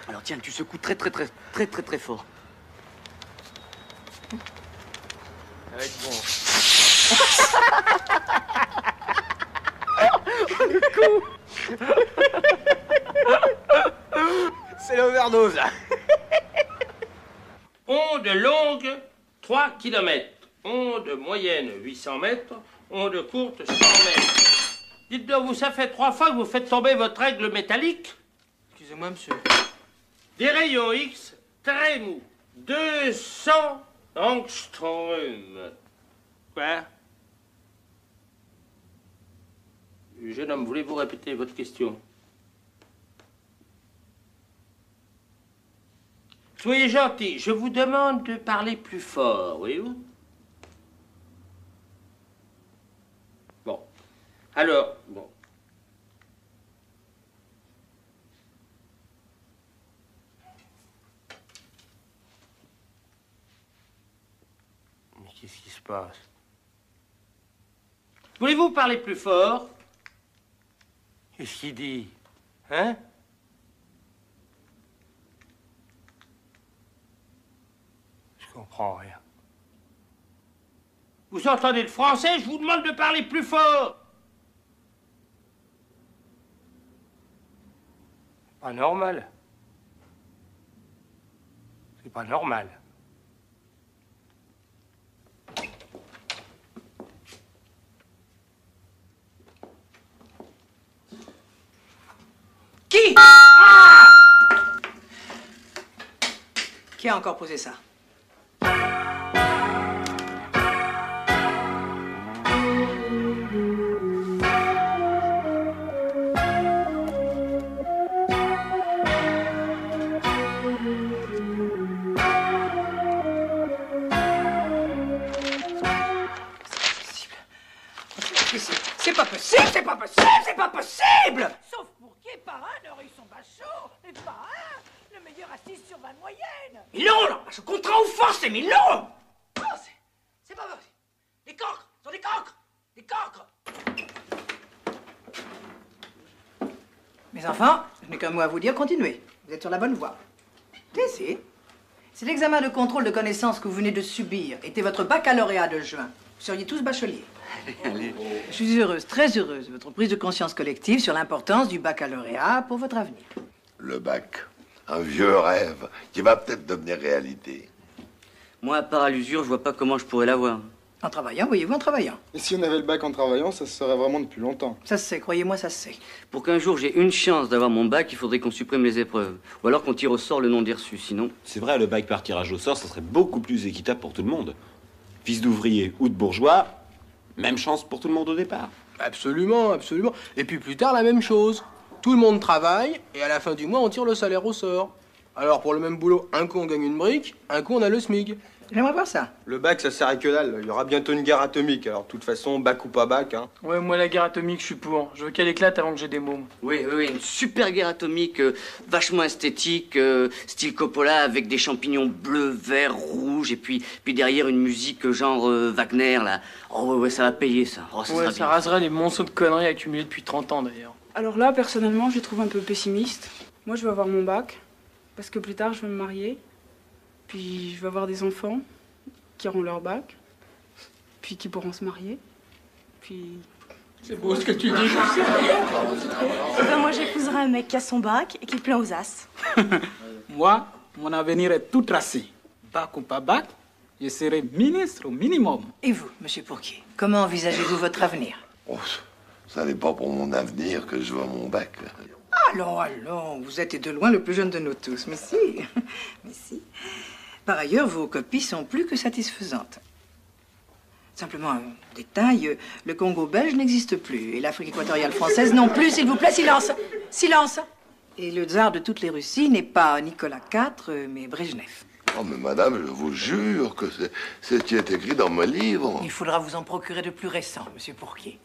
Speaker 9: Alors tiens, tu secoues très fort.
Speaker 10: Ça va être bon.
Speaker 9: Le coup.
Speaker 10: C'est l'overdose, là.
Speaker 13: Onde longue, 3 km. Onde moyenne, 800 mètres. Onde courte, 100 mètres. Dites donc, vous, ça fait 3 fois que vous faites tomber votre règle métallique?
Speaker 16: Excusez-moi, monsieur.
Speaker 13: Des rayons X très mous. 200 angstrom. Quoi? Jeune homme, voulez-vous répéter votre question? Soyez gentil, je vous demande de parler plus fort, voyez-vous? Bon. Alors, bon. Mais qu'est-ce qui se passe? Voulez-vous parler plus fort? Qu'est-ce qu'il dit? Hein? Je comprends rien. Vous entendez le français? Je vous demande de parler plus fort. Pas normal. C'est pas normal.
Speaker 6: Qui? Qui a encore posé ça? C'est pas possible, c'est pas possible, c'est pas possible! Sauf pour qui, parrain, ils sont bachot, et parrain, le meilleur à 6 sur 20 de moyenne! Milon, là! Je contrains ou force, c'est Milon! Oh, c'est pas possible! Des cancres! Ce sont des cancres! Des cancres! Mes enfants, je n'ai qu'un mot à vous dire, continuez. Vous êtes sur la bonne voie. Si. Si l'examen de contrôle de connaissances que vous venez de subir était votre baccalauréat de juin, vous seriez tous bacheliers.
Speaker 9: Allez.
Speaker 6: Je suis heureuse, très heureuse, de votre prise de conscience collective sur l'importance du baccalauréat pour votre avenir.
Speaker 19: Le bac, un vieux rêve qui va peut-être devenir réalité.
Speaker 9: Moi, à part à l'usure, je vois pas comment je pourrais l'avoir.
Speaker 6: En travaillant, voyez-vous, en travaillant.
Speaker 20: Et si on avait le bac en travaillant, ça se serait vraiment depuis longtemps.
Speaker 6: Ça se sait, croyez-moi, ça se sait.
Speaker 9: Pour qu'un jour j'ai une chance d'avoir mon bac, il faudrait qu'on supprime les épreuves. Ou alors qu'on tire au sort le nom des reçus, sinon...
Speaker 11: C'est vrai, le bac par tirage au sort, ça serait beaucoup plus équitable pour tout le monde. Fils d'ouvrier ou de bourgeois, même chance pour tout le monde au départ.
Speaker 10: Absolument, absolument. Et puis plus tard, la même chose. Tout le monde travaille, et à la fin du mois, on tire le salaire au sort. Alors, pour le même boulot, un coup on gagne une brique, un coup on a le SMIC.
Speaker 6: J'aimerais voir ça.
Speaker 10: Le bac, ça sert à que dalle. Il y aura bientôt une guerre atomique, alors de toute façon, bac ou pas bac, hein.
Speaker 16: Ouais, moi, la guerre atomique, je suis pour. Je veux qu'elle éclate avant que j'ai des mômes.
Speaker 9: Oui, une super guerre atomique, vachement esthétique, style Coppola, avec des champignons bleus, verts, rouges, et puis derrière une musique genre Wagner, là. Oh ouais, ça va payer, ça. Oh, ça
Speaker 16: ouais,
Speaker 9: sera
Speaker 16: ça
Speaker 9: bien.
Speaker 16: raserait les monceaux de conneries accumulés depuis 30 ans, d'ailleurs.
Speaker 1: Alors là, personnellement, je les trouve un peu pessimiste. Moi, je veux avoir mon bac, parce que plus tard, je vais me marier. Puis, je vais avoir des enfants qui auront leur bac, puis qui pourront se marier. Puis...
Speaker 10: C'est beau ce que tu dis.
Speaker 21: Ben moi, j'épouserai un mec qui a son bac et qui est plein aux as.
Speaker 22: Moi, mon avenir est tout tracé. Bac ou pas bac, je serai ministre au minimum.
Speaker 6: Et vous, monsieur Pourquier, comment envisagez-vous votre avenir?
Speaker 19: Oh, ça n'est pas pour mon avenir que je veux mon bac.
Speaker 6: Allons, vous êtes de loin le plus jeune de nous tous. Mais si, mais si. Par ailleurs, vos copies sont plus que satisfaisantes. Simplement un détail, le Congo belge n'existe plus et l'Afrique équatoriale française non plus. S'il vous plaît, silence. Silence. Et le tsar de toutes les Russies n'est pas Nicolas IV, mais Brejnev.
Speaker 19: Oh, mais madame, je vous jure que c'est ce qui est écrit dans mon livre.
Speaker 6: Il faudra vous en procurer de plus récent, monsieur Pourquier.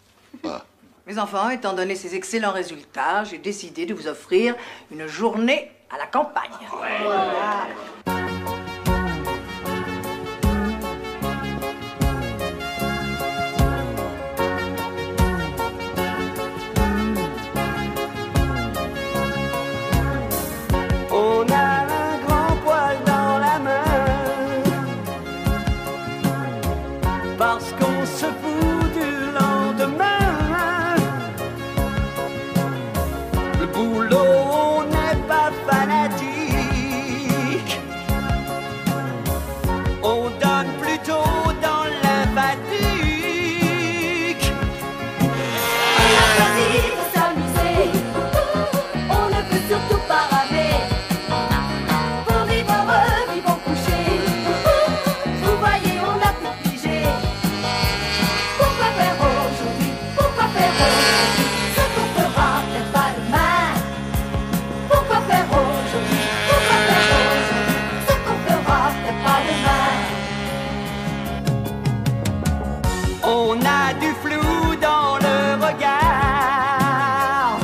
Speaker 19: Ah.
Speaker 6: Mes enfants, étant donné ces excellents résultats, j'ai décidé de vous offrir une journée à la campagne. Voilà.
Speaker 3: On a un grand poil dans la main parce qu'on se fout du lendemain. Le boulot, on n'est pas fanatique. On donne plutôt dans l'empathique.
Speaker 12: On a choisi de s'amuser. On ne peut surtout pas ramer. Pour vivre heureux, vivons couchés. Vous voyez, on a tout pigé. Pourquoi faire aujourd'hui? Pourquoi faire aujourd'hui ce qu'on fera peut-être pas demain? Pourquoi faire aujourd'hui? Pourquoi faire aujourd'hui ce qu'on fera peut-être pas demain?
Speaker 3: On a du flou dans le regard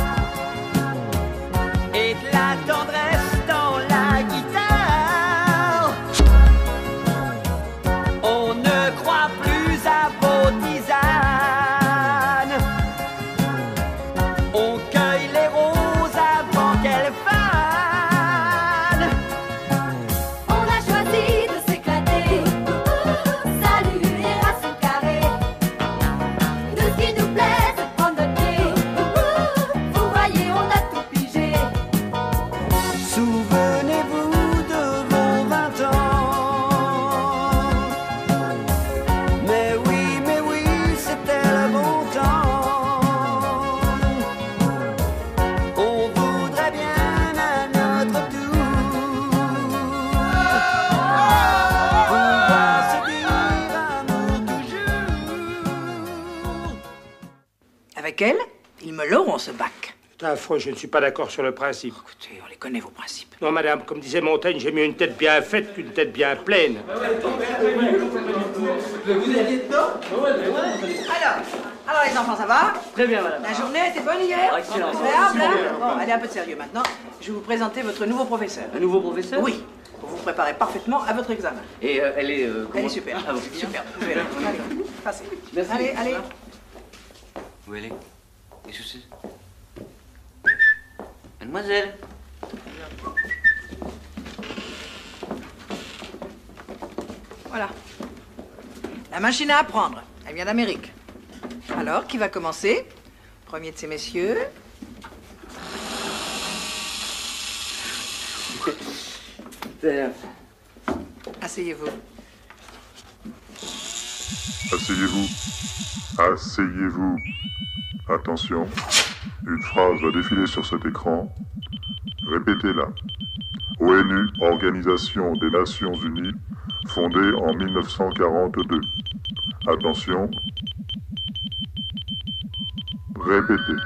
Speaker 3: et de la tendresse dans la guitare. On ne croit plus à vos tisanes. On cueille les roses avant qu'elles fanent.
Speaker 12: On a choisi de s'éclater. Salut les racines carrées. De ce qui nous plaît, c'est prendre notre pied. Vous voyez, on a tout pigé.
Speaker 3: Souvenez-vous de vos 20 ans. Mais oui, c'était le bon temps. On voudrait bien à notre tour pouvoir se dire amour toujours.
Speaker 6: Avec elle, ils me l'auront, ce bac.
Speaker 13: C'est affreux, je ne suis pas d'accord sur le principe.
Speaker 6: Écoutez, on les connaît, vos principes.
Speaker 13: Non, madame, comme disait Montaigne, j'ai mieux une tête bien faite qu'une tête bien pleine.
Speaker 6: Vous aviez dedans? Alors, Alors les enfants, ça va?
Speaker 9: Très bien, madame.
Speaker 6: La journée a été bonne hier?
Speaker 9: Excellent.
Speaker 6: Agréable, hein? Bon, allez, un peu de sérieux maintenant. Je vais vous présenter votre nouveau professeur.
Speaker 9: Un nouveau professeur?
Speaker 6: Oui, pour vous préparer parfaitement à votre examen.
Speaker 9: Et elle est...
Speaker 6: Elle est super.
Speaker 9: Ah bon,
Speaker 6: Super. Vous verrez. Allez, passez.
Speaker 9: Merci.
Speaker 6: Allez, allez.
Speaker 9: Où elle est? Qu'est-ce que c'est? Mademoiselle.
Speaker 6: Voilà. La machine à apprendre. Elle vient d'Amérique. Alors, qui va commencer? Premier de ces messieurs. Asseyez-vous.
Speaker 5: Asseyez-vous. Asseyez-vous. Attention. Une phrase va défiler sur cet écran. Répétez-la. ONU, Organisation des Nations Unies, fondée en 1942. Attention. Répétez.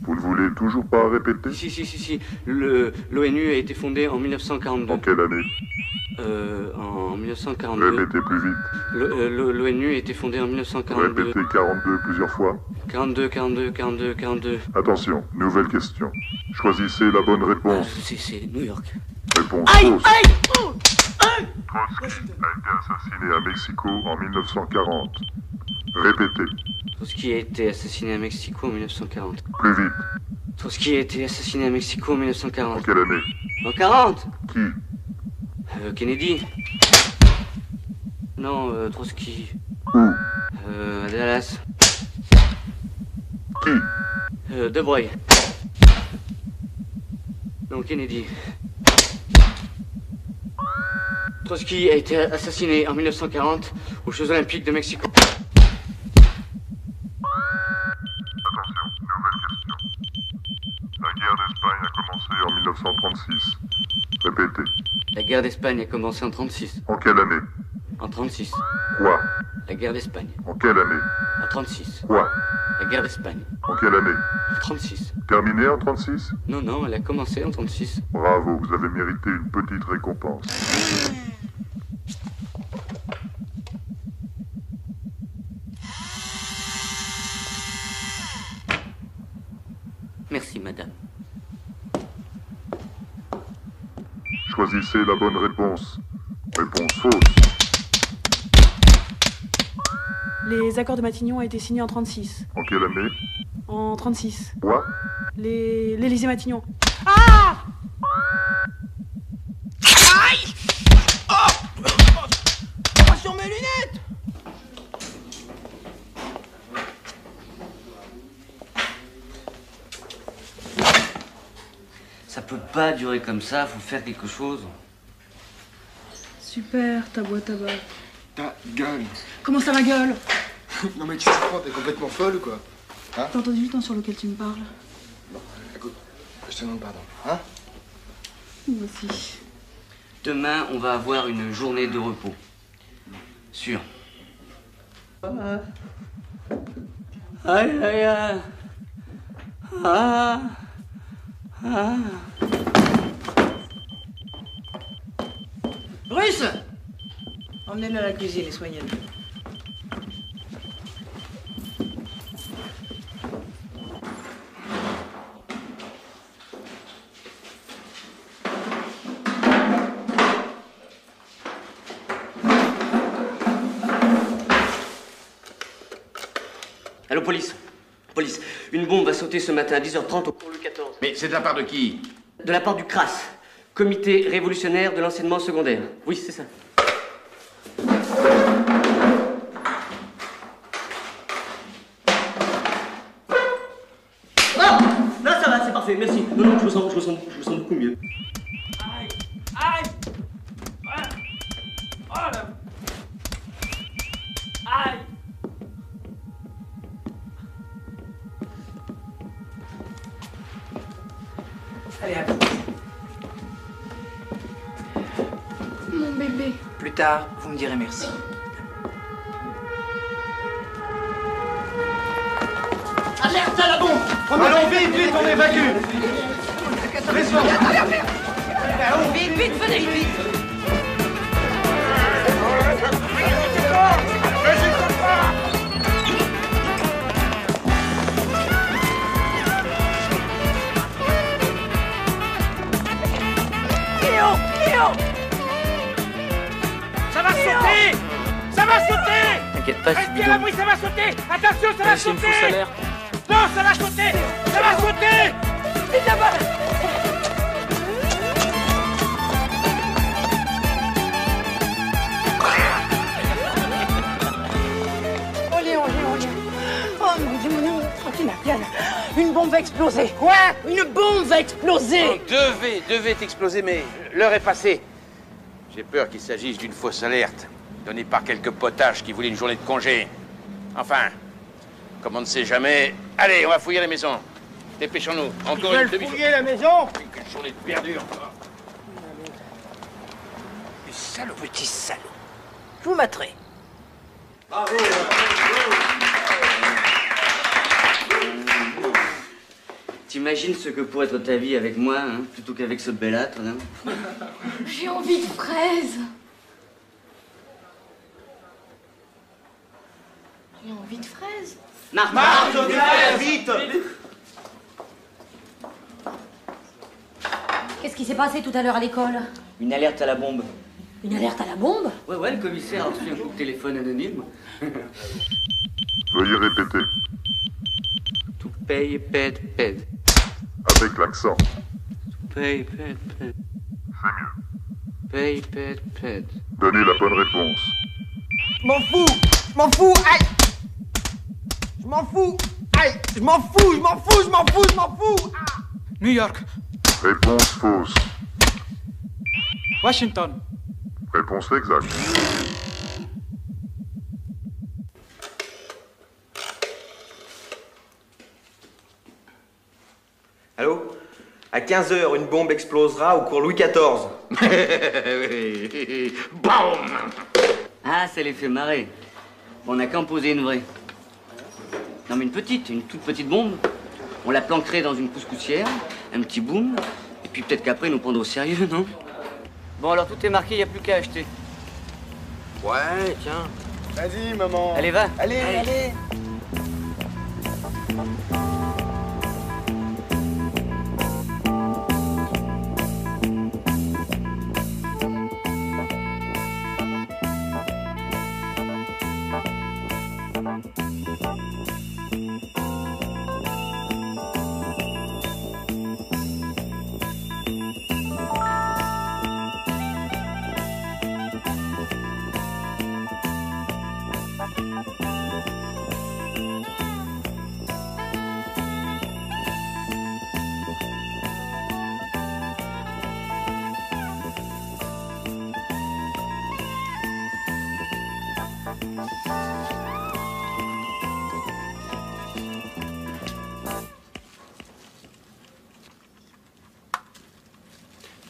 Speaker 5: Vous ne voulez toujours pas répéter?
Speaker 9: Si. L'ONU a été fondée en 1942.
Speaker 5: En quelle année?
Speaker 9: En 1942.
Speaker 5: Répétez plus vite.
Speaker 9: L'ONU a été fondée en 1942.
Speaker 5: Répétez 42 plusieurs fois.
Speaker 9: 42.
Speaker 5: Attention, nouvelle question. Choisissez la bonne réponse.
Speaker 9: C'est New York.
Speaker 5: Réponse
Speaker 9: Aïe,
Speaker 5: fausse.
Speaker 9: aïe, oh,
Speaker 5: Trotsky a été assassiné à Mexico en 1940. Répétez.
Speaker 9: Trotsky a été assassiné à Mexico en 1940.
Speaker 5: Plus vite.
Speaker 9: Trotsky a été assassiné à Mexico en 1940.
Speaker 5: En quelle année?
Speaker 9: En 40.
Speaker 5: Qui?
Speaker 9: Kennedy. Non, Trotsky.
Speaker 5: Où?
Speaker 9: À Dallas.
Speaker 5: Qui?
Speaker 9: De Broglie. Non, Kennedy. Trotsky a été assassiné en 1940 aux Jeux Olympiques de Mexico.
Speaker 5: La guerre d'Espagne a commencé en 1936. Répétez.
Speaker 9: La guerre d'Espagne a commencé en 36.
Speaker 5: En quelle année?
Speaker 9: En 36.
Speaker 5: Quoi?
Speaker 9: La guerre d'Espagne.
Speaker 5: En quelle année?
Speaker 9: En 36.
Speaker 5: Quoi?
Speaker 9: La guerre d'Espagne.
Speaker 5: En quelle année?
Speaker 9: En 36.
Speaker 5: Terminée en 36?
Speaker 9: Non, elle a commencé en 36.
Speaker 5: Bravo, vous avez mérité une petite récompense.
Speaker 9: Merci, madame.
Speaker 5: Choisissez la bonne réponse. Réponse fausse.
Speaker 1: Les accords de Matignon ont été signés en 36.
Speaker 5: En quelle année?
Speaker 1: En 36.
Speaker 5: Quoi?
Speaker 1: L'Élysée-Matignon.
Speaker 15: Ah! Aïe! Oh! Pas sur mes lunettes!
Speaker 9: Ça peut pas durer comme ça, faut faire quelque chose.
Speaker 1: Super, ta boîte à bac.
Speaker 20: Ta gueule.
Speaker 1: Comment ça, ma gueule?
Speaker 20: Non mais tu te prends, t'es complètement folle ou quoi? Hein?
Speaker 1: T'as entendu le temps sur lequel tu me parles?
Speaker 20: Bon, écoute, je te demande pardon. Hein?
Speaker 1: Moi aussi.
Speaker 9: Demain, on va avoir une journée de repos. Sûr. Aïe, aïe, aïe. Ah.
Speaker 6: Bruce! Emmenez-le à la cuisine et soignez-le.
Speaker 9: Allô, police. Police. Une bombe va sauter ce matin à 10h30 au cours le 14.
Speaker 17: Mais c'est de la part de qui?
Speaker 9: De la part du CRAS, Comité révolutionnaire de l'enseignement secondaire. Oui, c'est ça. Ah! Là, ça va, c'est parfait, merci. Non, je me sens beaucoup mieux.
Speaker 15: Aïe! Aïe! Oh là! Aïe!
Speaker 6: Allez, à vous.
Speaker 1: Mon bébé.
Speaker 6: Plus tard, vous me direz merci.
Speaker 15: Alerte à la bombe! Allons, vite, on évacue!
Speaker 6: Vite, venez, vite!
Speaker 15: N'hésitez pas!
Speaker 3: va sauter!
Speaker 9: T'inquiète pas, c'est
Speaker 3: Respire
Speaker 9: bidon.
Speaker 3: un bruit, ça va sauter! Attention, ça va
Speaker 22: Allez, c'est une
Speaker 3: sauter!
Speaker 22: fausse alerte.
Speaker 3: Non, ça va sauter! Ça va sauter! Vite là-bas!
Speaker 6: Oh Léon, Léon, Léon. Oh mon Dieu, mon Dieu, tranquille, bien. Une bombe va exploser.
Speaker 3: Quoi?
Speaker 6: Une bombe va exploser.
Speaker 17: Devait exploser, mais l'heure est passée. J'ai peur qu'il s'agisse d'une fausse alerte, donnée par quelques potaches qui voulaient une journée de congé. Enfin, comme on ne sait jamais... Allez, on va fouiller la maison. Dépêchons-nous. Encore
Speaker 3: Ils
Speaker 17: une
Speaker 3: veulent
Speaker 17: demi...
Speaker 3: fouiller la maison?
Speaker 17: Quelle journée de perdue encore.
Speaker 6: Salaud, petit salaud. Je vous materai.
Speaker 9: T'imagines ce que pourrait être ta vie avec moi, hein, plutôt qu'avec ce belâtre, là?
Speaker 18: J'ai envie de fraises. J'ai envie de fraises.
Speaker 9: Marthe,
Speaker 15: vite!
Speaker 18: Qu'est-ce qui s'est passé tout à l'heure à l'école?
Speaker 9: Une alerte à la bombe.
Speaker 18: Une alerte à la bombe?
Speaker 9: Ouais, le commissaire a reçu un coup de téléphone anonyme.
Speaker 5: Veuillez répéter.
Speaker 9: Tout paye, pète.
Speaker 5: Avec l'accent.
Speaker 9: Paye, pète.
Speaker 5: C'est mieux.
Speaker 9: Paye, pète.
Speaker 5: Donnez la bonne réponse.
Speaker 15: Je m'en fous! Je m'en fous! Aïe! Je m'en fous! Aïe! Je m'en fous! Je m'en fous! Je m'en fous! Je m'en fous! Ah.
Speaker 22: New York.
Speaker 5: Réponse fausse.
Speaker 22: Washington.
Speaker 5: Réponse exacte.
Speaker 10: Allô? À 15h, une bombe explosera au cours Louis XIV.
Speaker 17: Boum!
Speaker 9: Ah, ça les fait marrer. On n'a qu'à en poser une vraie. Non, mais une toute petite bombe. On la planquerait dans une couscoussière, un petit boom, et puis peut-être qu'après, ils nous prendront au sérieux, non? Bon, alors tout est marqué, il n'y a plus qu'à acheter.
Speaker 10: Ouais, tiens.
Speaker 15: Vas-y, maman.
Speaker 9: Allez, va.
Speaker 15: Allez.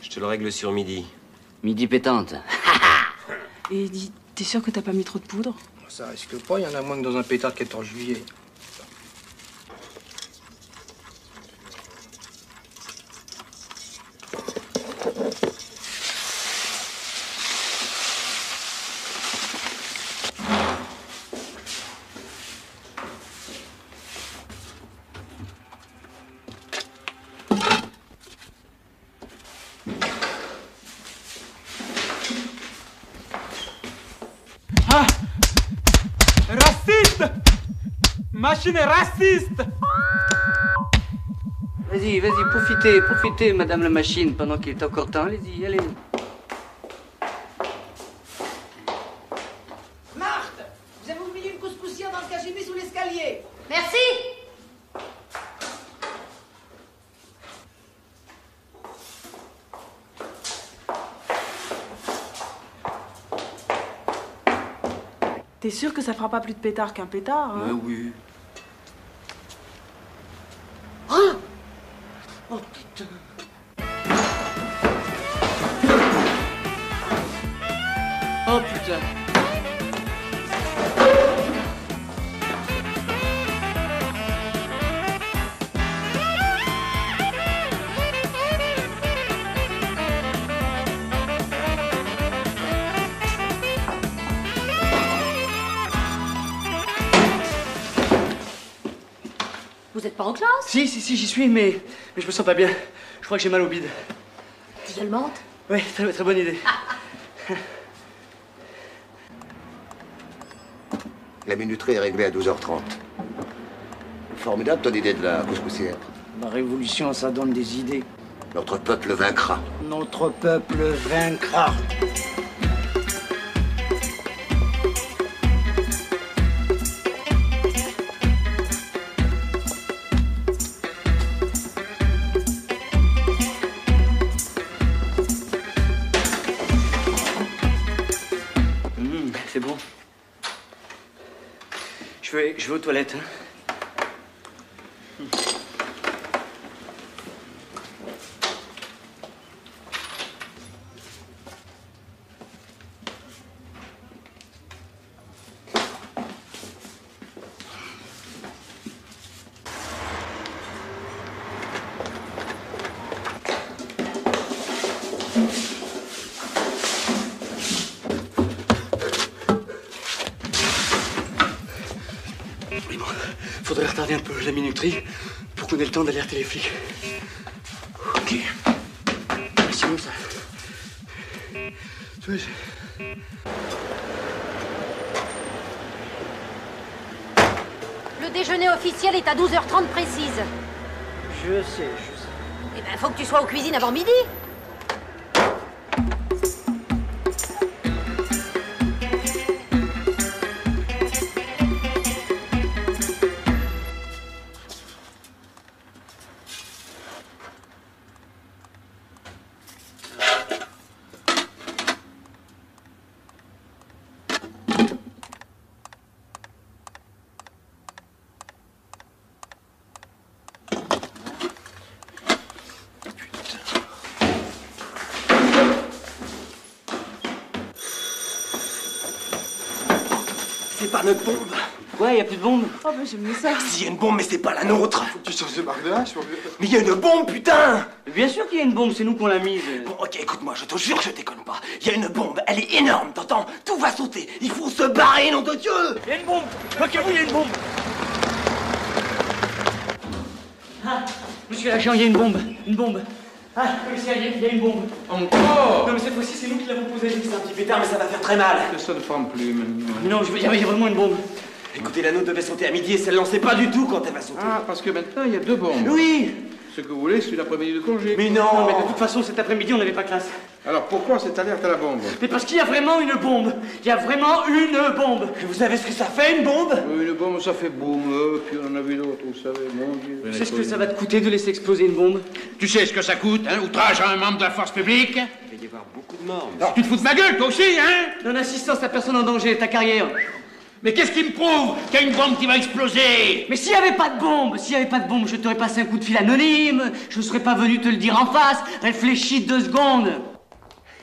Speaker 4: Je te le règle sur midi.
Speaker 9: Midi pétante.
Speaker 1: Et dis, t'es sûr que t'as pas mis trop de poudre?
Speaker 15: Ça risque pas, il y en a moins que dans un pétard de 14 juillet.
Speaker 22: Ah! Raciste! Machine raciste!
Speaker 9: Vas-y, profitez, madame la machine, pendant qu'il est encore temps. Allez-y, allez.
Speaker 6: Marthe, vous avez oublié une couscoussière dans le cachemire sous l'escalier.
Speaker 18: Merci.
Speaker 1: T'es sûr que ça fera pas plus de pétard qu'un pétard, hein?
Speaker 9: Oui. Oh putain. Oh putain.
Speaker 18: Vous êtes pas en classe?
Speaker 9: Si, j'y suis, mais je me sens pas bien. Je crois que j'ai mal au bide.
Speaker 18: Tu menthe?
Speaker 9: Oui, très bonne idée.
Speaker 8: La minuterie est réglée à 12h30. Formidable ton idée de la couscoussière.
Speaker 6: La révolution, ça donne des idées.
Speaker 8: Notre peuple vaincra.
Speaker 6: Notre peuple vaincra.
Speaker 9: C'est bon. Je vais aux toilettes. Hein. Faudrait retarder un peu la minuterie pour qu'on ait le temps d'alerter les flics. Ok. Sinon ça...
Speaker 18: Le déjeuner officiel est à 12h30 précise.
Speaker 6: Je sais.
Speaker 18: Eh ben, faut que tu sois aux cuisines avant midi.
Speaker 4: C'est pas notre bombe.
Speaker 9: Ouais, y a plus de bombe.
Speaker 1: Oh, bah j'aime ça.
Speaker 4: Si, y a une bombe, mais c'est pas la nôtre.
Speaker 20: Faut que tu changes de marque de hache, mon vieux.
Speaker 4: Mais y a une bombe, putain.
Speaker 9: Bien sûr qu'il y a une bombe, c'est nous qu'on l'a mise.
Speaker 4: Bon, ok, écoute-moi, je te jure que je déconne pas. Y a une bombe, elle est énorme, t'entends? Tout va sauter. Il faut se barrer, nom de Dieu.
Speaker 9: Y a une bombe. Ok, oui, y a une bombe. Ah, monsieur l'agent, y a une bombe. Une bombe. Ah, commissaire, y a une bombe.
Speaker 10: Encore?
Speaker 9: Non, mais cette fois-ci, c'est nous qui l'avons posée. C'est un petit pétard, mais ça va faire très mal.
Speaker 10: Ça ne forme plus maintenant.
Speaker 9: Non, je veux dire, il y a vraiment une bombe.
Speaker 4: Écoutez, la nôtre devait sauter à midi et celle-là, on sait pas du tout quand elle va sauter.
Speaker 10: Ah, parce que maintenant, il y a 2 bombes.
Speaker 9: Oui.
Speaker 10: Ce que vous voulez, c'est une après-midi de congé.
Speaker 9: Mais non, mais de toute façon, cet après-midi, on n'avait pas classe.
Speaker 10: Alors, pourquoi cette alerte à la bombe?
Speaker 9: Mais parce qu'il y a vraiment une bombe. Il y a vraiment une bombe.
Speaker 4: Vous savez ce que ça fait, une bombe?
Speaker 10: Oui, une bombe, ça fait boum. Puis on en a vu d'autres, vous savez, mon Dieu.
Speaker 9: Tu sais ce que ça va te coûter de laisser exploser une bombe?
Speaker 17: Tu sais ce que ça coûte, hein? Outrage à un membre de la force publique?
Speaker 4: Il va y avoir beaucoup de morts.
Speaker 17: Alors tu te fous de ma gueule, toi aussi, hein?
Speaker 9: Non-assistance à personne en danger, ta carrière.
Speaker 17: Mais qu'est-ce qui me prouve qu'il y a une bombe qui va exploser?
Speaker 9: Mais s'il n'y avait pas de bombe, je t'aurais passé un coup de fil anonyme, je ne serais pas venu te le dire en face. Réfléchis 2 secondes.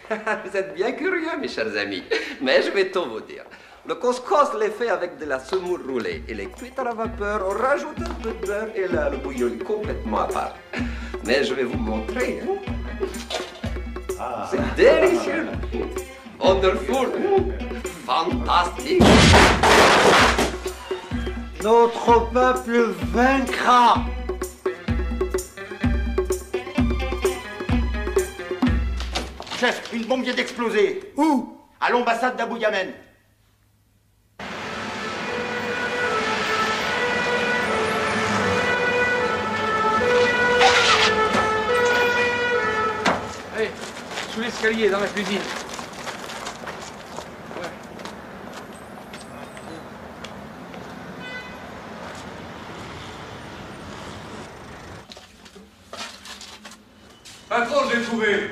Speaker 14: Vous êtes bien curieux, mes chers amis, mais je vais tout vous dire. Le couscous l'est fait avec de la semoule roulée. Il est cuit à la vapeur, on rajoute un peu de beurre et là, le bouillon est complètement à part. Mais je vais vous montrer. Hein. C'est délicieux. Wonderful. Fantastique.
Speaker 15: Notre peuple vaincra.
Speaker 17: Chef, une bombe vient d'exploser. Où? À l'ambassade d'Abou Yamen.
Speaker 10: Allez, sous l'escalier, dans la cuisine.
Speaker 3: Patron, j'ai trouvé.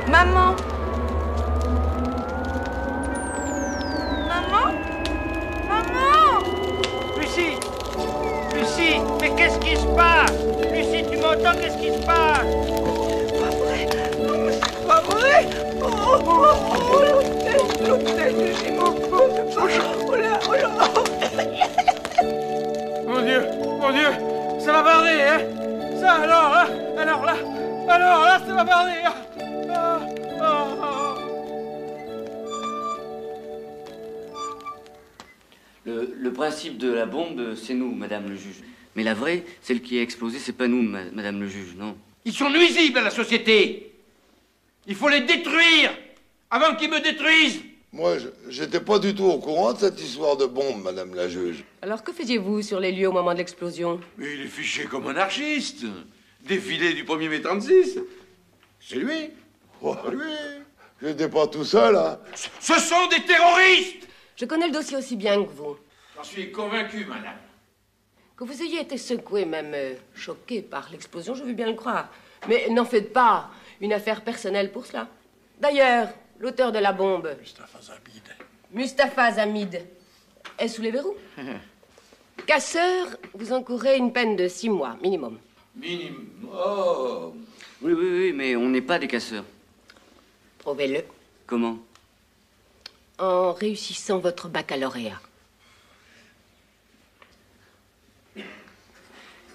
Speaker 21: Maman. Maman. Maman.
Speaker 15: Lucie. Lucie, mais qu'est-ce qui se passe? Lucie, tu m'entends? Qu'est-ce qui se passe?
Speaker 12: Pas vrai. L'hôtel, j'ai mon pauvre. Oh là.
Speaker 15: Mon Dieu, ça va barder, hein? Ça, alors là, ça va barder.
Speaker 9: Le principe de la bombe, c'est nous, madame le juge. Mais la vraie, celle qui a explosé, c'est pas nous, madame le juge, non.
Speaker 13: Ils sont nuisibles à la société. Il faut les détruire avant qu'ils me détruisent.
Speaker 19: Moi, j'étais pas du tout au courant de cette histoire de bombe, madame la juge.
Speaker 2: Alors que faisiez-vous sur les lieux au moment de l'explosion?
Speaker 7: Mais il est fiché comme anarchiste. Défilé du 1er mai 36. C'est lui.
Speaker 19: C'est lui. J'étais pas tout seul, hein.
Speaker 13: Ce sont des terroristes.
Speaker 2: Je connais le dossier aussi bien que vous.
Speaker 7: J'en suis convaincu, madame.
Speaker 2: Que vous ayez été secoué, même choqué par l'explosion, je veux bien le croire. Mais n'en faites pas une affaire personnelle pour cela. D'ailleurs, l'auteur de la bombe... Mustapha Zamid est sous les verrous. Casseur, vous encourez une peine de 6 mois, minimum.
Speaker 7: Minimum. Oh.
Speaker 9: Oui, mais on n'est pas des casseurs.
Speaker 2: Prouvez-le.
Speaker 9: Comment?
Speaker 2: En réussissant votre baccalauréat.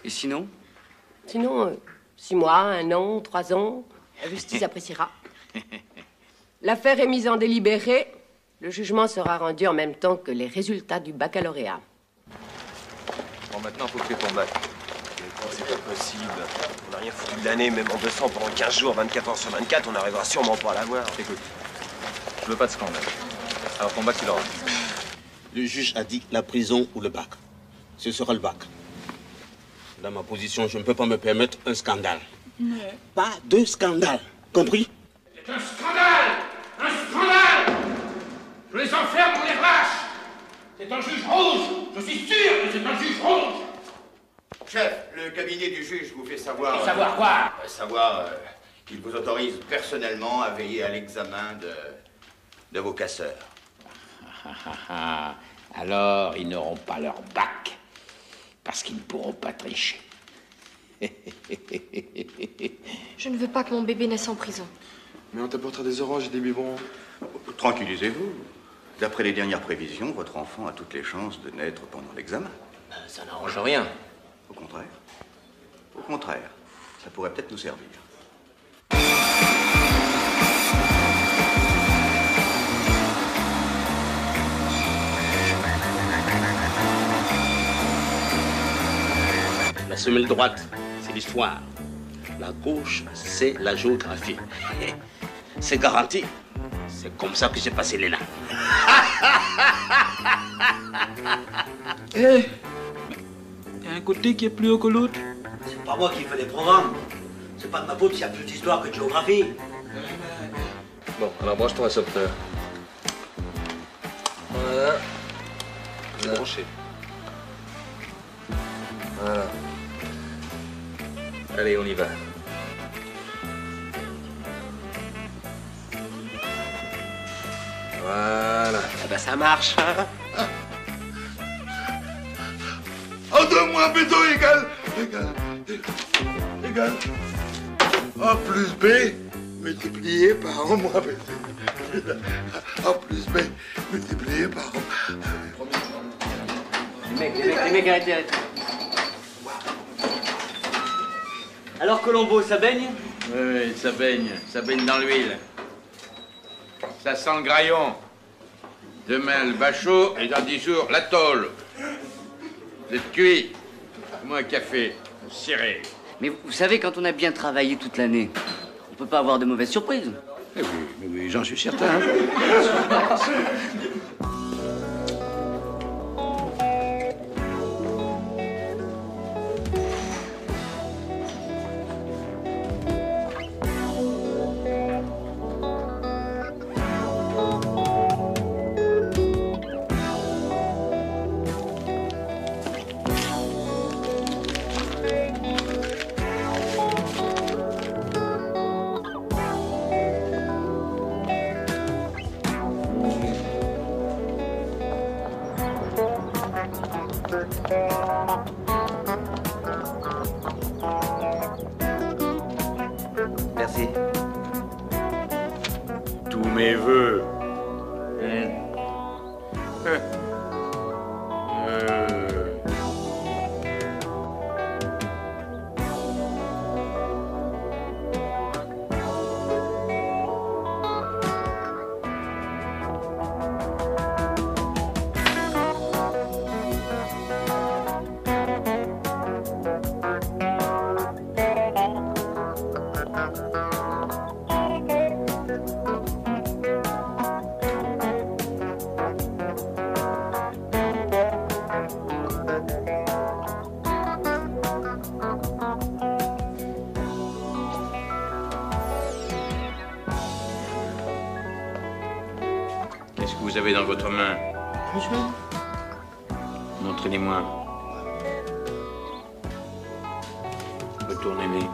Speaker 9: Et sinon?
Speaker 2: Sinon, 6 mois, 1 an, 3 ans, la justice appréciera. L'affaire est mise en délibéré. Le jugement sera rendu en même temps que les résultats du baccalauréat.
Speaker 4: Bon, maintenant, faut que tu aies ton bac. Mais c'est pas possible. On n'a rien foutu de l'année, même en 200 pendant 15 jours, 24 heures sur 24, on n'arrivera sûrement pas à l'avoir.
Speaker 23: Écoute, je veux pas de scandale. Alors ton bac, tu l'auras.
Speaker 24: Le juge a dit la prison ou le bac. Ce sera le bac. Dans ma position, je ne peux pas me permettre un scandale.
Speaker 21: Mais...
Speaker 24: Pas de scandale. Compris?
Speaker 13: C'est un scandale! Un scandale! Je les enferme, on les relâche! C'est un juge rouge! Je suis sûr que c'est un juge rouge!
Speaker 17: Chef, le cabinet du juge vous fait savoir...
Speaker 13: Et savoir quoi?
Speaker 17: Savoir qu'il vous autorise personnellement à veiller à l'examen de vos casseurs.
Speaker 25: Alors, ils n'auront pas leur bac, parce qu'ils ne pourront pas tricher.
Speaker 26: Je ne veux pas que mon bébé naisse en prison.
Speaker 20: Mais on t'apportera des oranges et des biberons.
Speaker 17: Tranquillisez-vous. D'après les dernières prévisions, votre enfant a toutes les chances de naître pendant l'examen.
Speaker 11: Ça n'arrange rien.
Speaker 17: Au contraire. Au contraire. Ça pourrait peut-être nous servir.
Speaker 24: La semelle droite, c'est l'histoire. La gauche, c'est la géographie. C'est garanti. C'est comme ça que j'ai passé l'ENA.
Speaker 22: Il y a un côté qui est plus haut que l'autre.
Speaker 27: C'est pas moi qui fais les programmes. C'est pas de ma faute s'il y a plus d'histoire que de géographie.
Speaker 23: Bon, alors branche-toi, sauveteur.
Speaker 4: Voilà.
Speaker 23: C'est branché.
Speaker 4: Voilà. Allez, on y va. Voilà.
Speaker 11: Ah bah ça marche, hein?
Speaker 19: En 2 mois, béton égale A plus B multiplié par A moins B. A plus B multiplié par A.
Speaker 9: Les mecs, arrêtez. Alors, Colombo, ça baigne?
Speaker 7: Oui, ça baigne dans l'huile. Ça sent le graillon. Demain, le bachot, et dans 10 jours, la tôle. Vous êtes cuit. Moi, un café, ciré.
Speaker 9: Mais vous savez, quand on a bien travaillé toute l'année, on peut pas avoir de mauvaises surprises.
Speaker 23: Eh oui, j'en suis certain.
Speaker 9: Merci.
Speaker 7: Tous mes voeux. vous avez dans votre main?
Speaker 10: Monsieur?
Speaker 7: Montrez-les-moi. Retournez-les.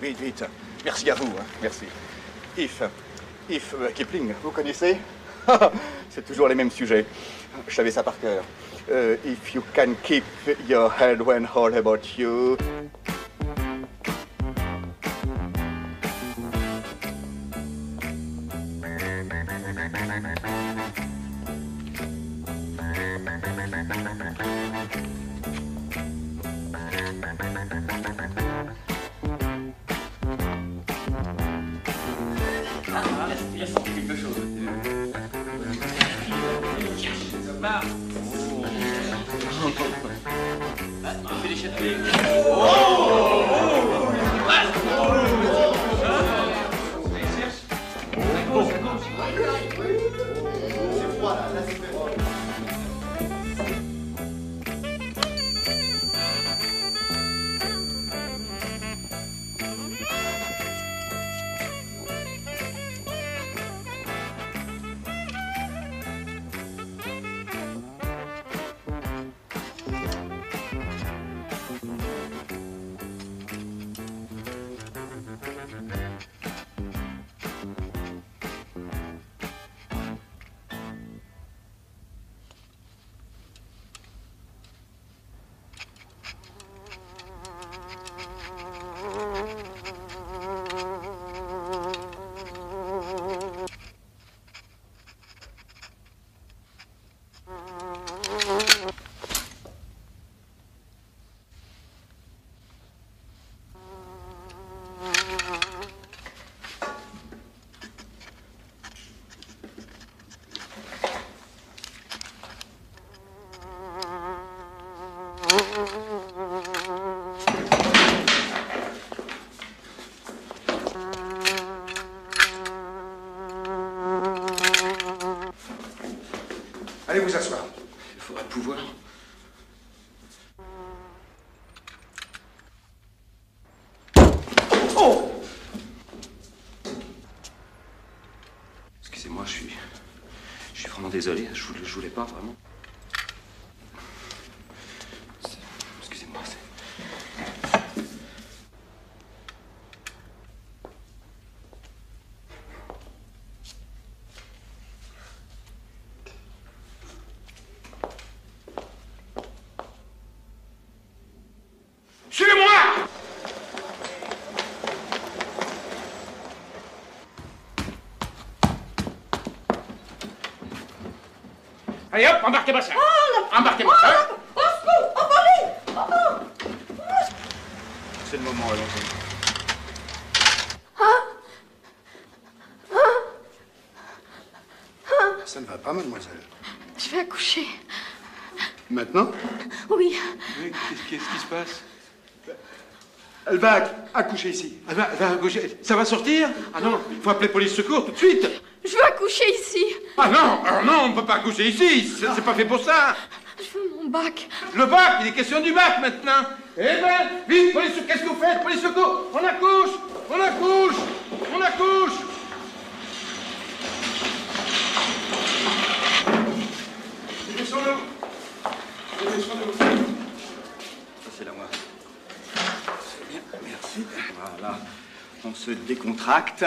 Speaker 1: Vite, vite. Merci à vous, hein. Merci. If Kipling, vous connaissez? C'est toujours les mêmes sujets. Je savais ça par cœur. If you can keep your head when all about you.
Speaker 7: Quelque chose.
Speaker 3: Fais les châteaux.
Speaker 1: Allez vous asseoir. Il faudra pouvoir. Oh! Excusez-moi, je suis vraiment désolé. Je voulais pas vraiment. Excusez-moi.
Speaker 7: Suivez-moi! Allez hop, embarquez-moi ça. Embarquez-moi ça.
Speaker 1: C'est le moment, allons-y. Ça ne va pas, mademoiselle.
Speaker 26: Je vais accoucher.
Speaker 1: Maintenant?
Speaker 26: Oui.
Speaker 10: Qu'est-ce qui se passe? Elle va accoucher ici. Elle va accoucher. Ça va sortir? Ah non, il faut appeler police secours tout de suite.
Speaker 26: Je veux accoucher ici.
Speaker 7: Ah non, on ne peut pas accoucher ici. C'est pas fait pour ça.
Speaker 26: Je veux mon bac.
Speaker 7: Le bac, il est question du bac maintenant. Eh ben, vite, police secours, qu'est-ce que vous faites? Police secours, on accouche.
Speaker 1: Descends-nous. Ça, c'est la moi. C'est bien, merci. Voilà. On se décontracte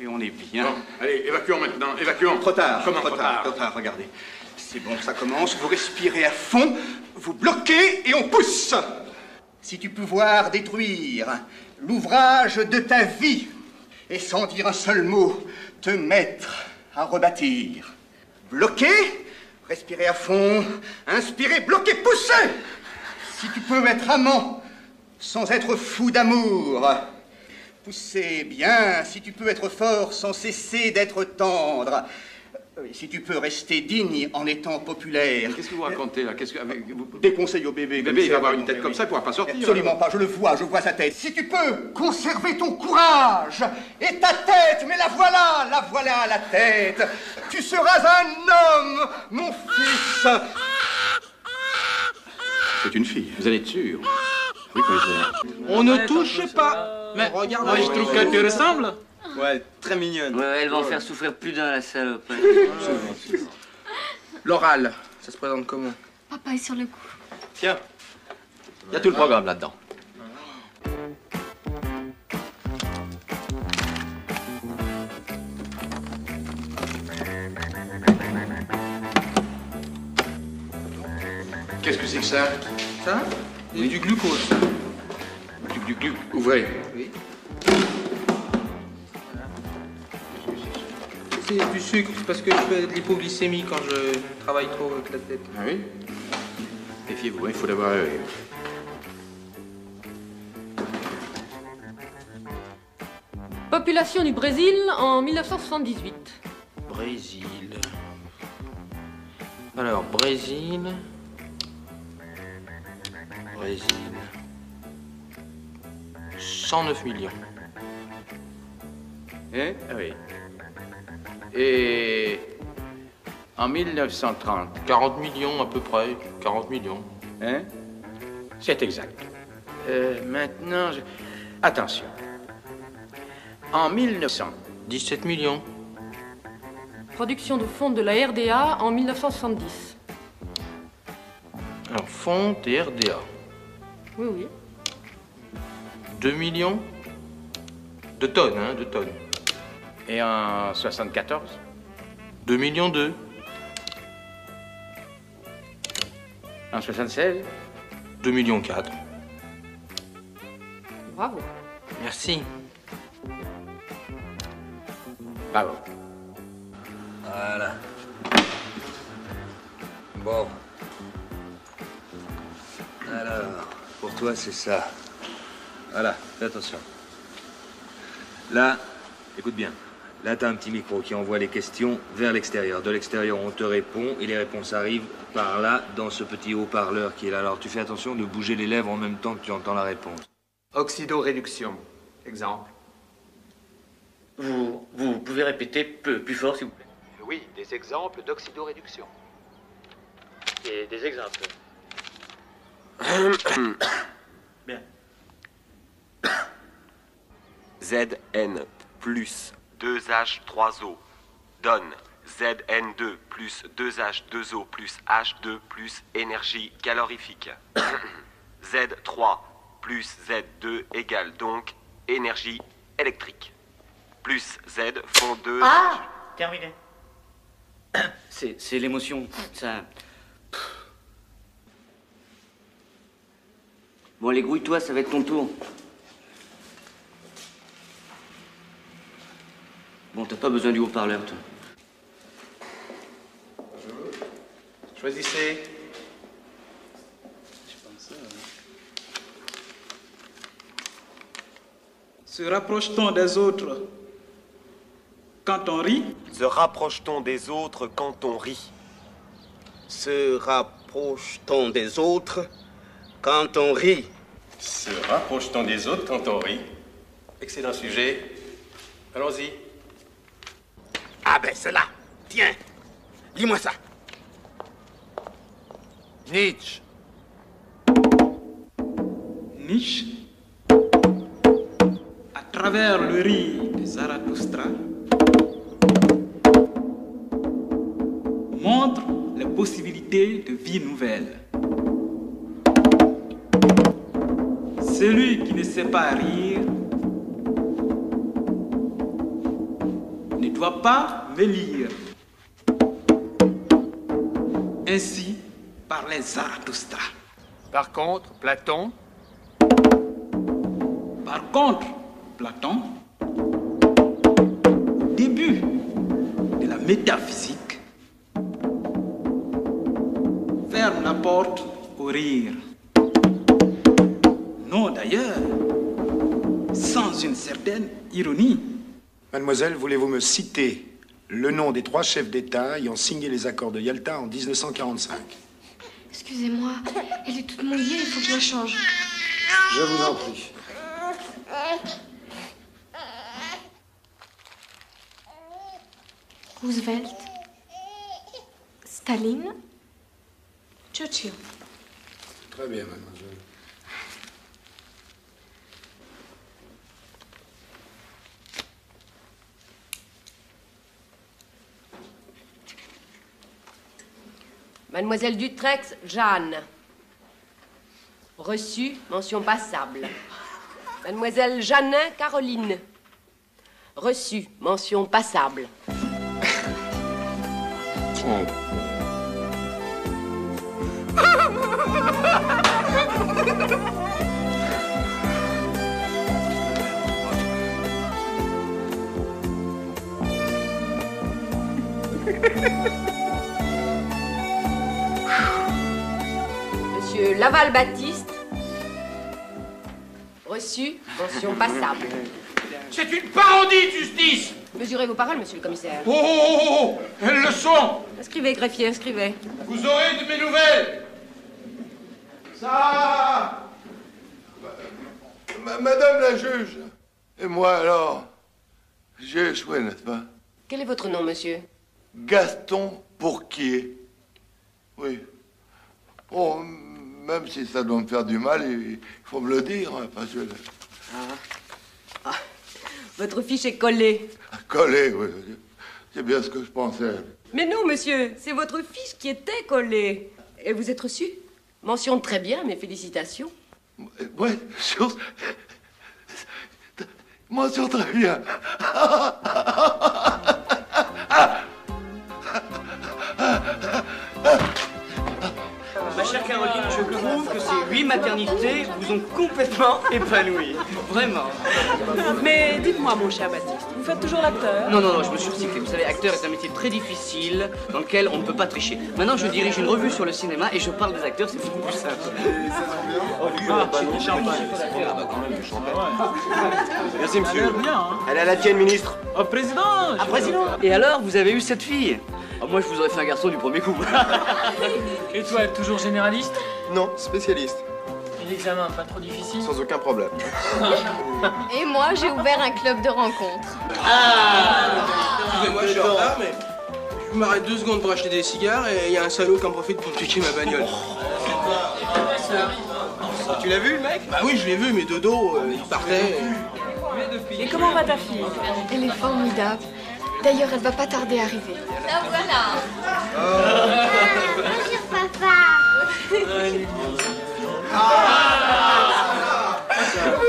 Speaker 1: et on est bien.
Speaker 7: Bon, allez, évacuons maintenant, évacuons.
Speaker 1: Trop tard.
Speaker 7: Comment
Speaker 1: trop tard, regardez. C'est bon, ça commence. Vous respirez à fond, vous bloquez et on pousse. Si tu peux voir détruire l'ouvrage de ta vie et sans dire un seul mot, te mettre à rebâtir. Bloquer, respirez à fond, inspirez, bloquez, poussez. Si tu peux être amant sans être fou d'amour, Poussez bien, si tu peux être fort sans cesser d'être tendre. Si tu peux rester digne en étant populaire.
Speaker 7: Qu'est-ce que vous racontez là?
Speaker 1: Des conseils au bébé.
Speaker 7: Le bébé, il va avoir une tête comme ça, il ne pourra pas sortir.
Speaker 1: Absolument pas, je vois sa tête. Si tu peux conserver ton courage et ta tête, mais la voilà la tête. Tu seras un homme, mon fils.
Speaker 7: C'est une fille. Vous allez être sûr. Oui, commissaire.
Speaker 22: On ne touche pas. Mais regarde, moi je trouve qu'elle te ressemble.
Speaker 11: Ouais, très mignonne.
Speaker 9: Ouais, elle va en faire souffrir plus d'un, la salope.
Speaker 10: L'oral, ça se présente comment?
Speaker 26: Papa est sur le coup.
Speaker 11: Tiens, il y a tout le programme là-dedans.
Speaker 7: Qu'est-ce que c'est que ça?
Speaker 22: Ça? C'est du glucose.
Speaker 7: Du glucose. Ouvrez.
Speaker 22: Oui. C'est du sucre, c'est parce que je fais de l'hypoglycémie quand je travaille trop avec la tête.
Speaker 7: Ah oui? Méfiez-vous, il faut l'avoir.
Speaker 5: Population du Brésil en 1978.
Speaker 22: Brésil. Alors, Brésil. 109 millions.
Speaker 7: Hein? Ah oui. Et en 1930,
Speaker 22: 40 millions à peu près, 40 millions.
Speaker 7: Hein? C'est exact. Maintenant, attention. En 1900.
Speaker 22: 17 millions.
Speaker 5: Production de fonds de la RDA en 1970.
Speaker 22: Alors, fonds et RDA.
Speaker 5: Oui, oui.
Speaker 22: 2 millions de tonnes, hein, de tonnes.
Speaker 7: Et en 74?
Speaker 22: 2 millions 2.
Speaker 7: En 76?
Speaker 22: 2 millions 4.
Speaker 5: Bravo.
Speaker 22: Merci.
Speaker 7: Bravo.
Speaker 27: Voilà. Bon. Alors, pour toi, c'est ça. Voilà, fais attention. Là, écoute bien. Là, t'as un petit micro qui envoie les questions vers l'extérieur. De l'extérieur, on te répond et les réponses arrivent par là, dans ce petit haut-parleur qui est là. Alors, tu fais attention de bouger les lèvres en même temps que tu entends la réponse.
Speaker 11: Oxydoréduction. Exemple.
Speaker 9: Vous pouvez répéter plus fort, s'il vous plaît?
Speaker 11: Oui, des exemples d'oxydoréduction.
Speaker 9: Et des exemples.
Speaker 11: Bien.
Speaker 4: Zn plus 2H3O donne Zn2 plus 2H2O plus H2 plus énergie calorifique. Z3 plus Z2 égale donc énergie électrique. Plus Z font 2...
Speaker 9: Ah! Terminé. C'est l'émotion, ça... Bon, allez, grouille-toi, ça va être ton tour. Bon, t'as pas besoin du haut-parleur, toi.
Speaker 11: Bonjour. Choisissez.
Speaker 22: Se rapproche-t-on des autres quand on rit?
Speaker 4: Se rapproche-t-on des autres quand on rit?
Speaker 27: Se rapproche-t-on des autres quand on rit?
Speaker 11: Se rapproche-t-on des autres quand on rit? Excellent sujet. Allons-y.
Speaker 27: Ah ben, cela. Tiens, lis-moi ça. Nietzsche.
Speaker 22: Nietzsche, à travers le rire de Zarathustra, montre les possibilités de vie nouvelle. Celui qui ne sait pas rire ne doit pas me lire. Ainsi parlait Zarathustra.
Speaker 7: Par contre, Platon.
Speaker 22: Par contre, Platon, au début de la métaphysique, ferme la porte au rire. Non, d'ailleurs, sans une une certaine ironie.
Speaker 6: Mademoiselle, voulez-vous me citer le nom des 3 chefs d'État ayant signé les accords de Yalta en 1945?
Speaker 26: Excusez-moi, elle est toute mouillée, il faut que je la change.
Speaker 6: Je vous en prie.
Speaker 26: Roosevelt, Staline, Churchill.
Speaker 6: Très bien, mademoiselle.
Speaker 2: Mademoiselle Dutrex, Jeanne. Reçu, mention passable. Mademoiselle Jeannin, Caroline. Reçu, mention passable. Monsieur Laval-Baptiste. Reçu, mention passable.
Speaker 17: C'est une parodie de justice!
Speaker 2: Mesurez vos paroles, monsieur le commissaire.
Speaker 17: Oh, oh, oh, oh, elles le sont!
Speaker 2: Inscrivez, greffier, inscrivez.
Speaker 17: Vous aurez de mes nouvelles!
Speaker 19: Ça! Madame la juge, et moi alors? J'ai échoué, n'est-ce pas?
Speaker 2: Quel est votre nom, monsieur?
Speaker 19: Gaston Pourquier. Oui. Oh, même si ça doit me faire du mal, il faut me le dire, hein, parce que...
Speaker 2: Votre fiche est collée.
Speaker 19: Collé, oui. C'est bien ce que je pensais.
Speaker 2: Mais non, monsieur, c'est votre fiche qui était collée. Et vous êtes reçu? Mention très bien, mes félicitations.
Speaker 19: Ouais, mention très bien.
Speaker 9: Ma chère Caroline, je trouve que ces 8 maternités vous ont complètement épanouie. Vraiment.
Speaker 21: Mais dites-moi, mon cher Baptiste, vous faites toujours l'acteur?
Speaker 9: Non, non, non, je me suis recyclé. Vous savez, acteur est un métier très difficile dans lequel on ne peut pas tricher. Maintenant, je dirige une revue sur le cinéma et je parle des acteurs, c'est beaucoup plus simple.
Speaker 4: Merci, monsieur. Elle est à la tienne, ministre.
Speaker 22: Oh, président!
Speaker 9: Ah, président! Et alors, vous avez eu cette fille? Ah, moi, je vous aurais fait un garçon du premier coup.
Speaker 3: Et toi, toujours généraliste?
Speaker 10: Non, spécialiste.
Speaker 3: Et l'examen, pas trop difficile?
Speaker 10: Sans aucun problème.
Speaker 26: Et moi, j'ai ouvert un club de rencontres.
Speaker 10: Excusez-moi, je suis en retard, mais je m'arrête 2 secondes pour acheter des cigares et il y a un salaud qui en profite pour piquer ma bagnole.
Speaker 4: Tu l'as vu, le mec?
Speaker 10: Bah oui, je l'ai vu, mais de dos, il partait.
Speaker 21: Et comment va ta fille?
Speaker 26: Elle est formidable. D'ailleurs, elle va pas tarder à arriver. La voilà.
Speaker 8: Bonjour, papa.
Speaker 21: Vous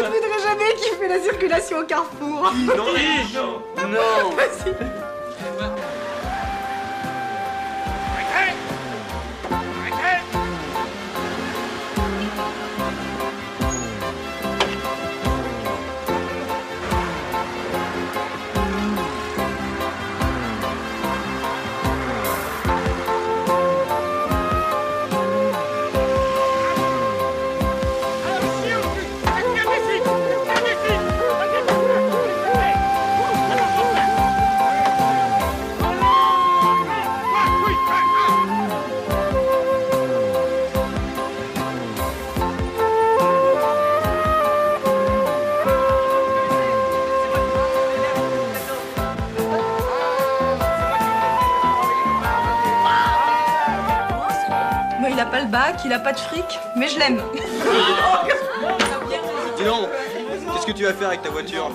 Speaker 21: ne voudrez jamais qu'il fait la circulation au carrefour.
Speaker 9: Non.
Speaker 21: Vas-y. Il a pas le bac, il a pas de fric, mais je l'aime.
Speaker 4: Dis donc, qu'est-ce que tu vas faire avec ta voiture?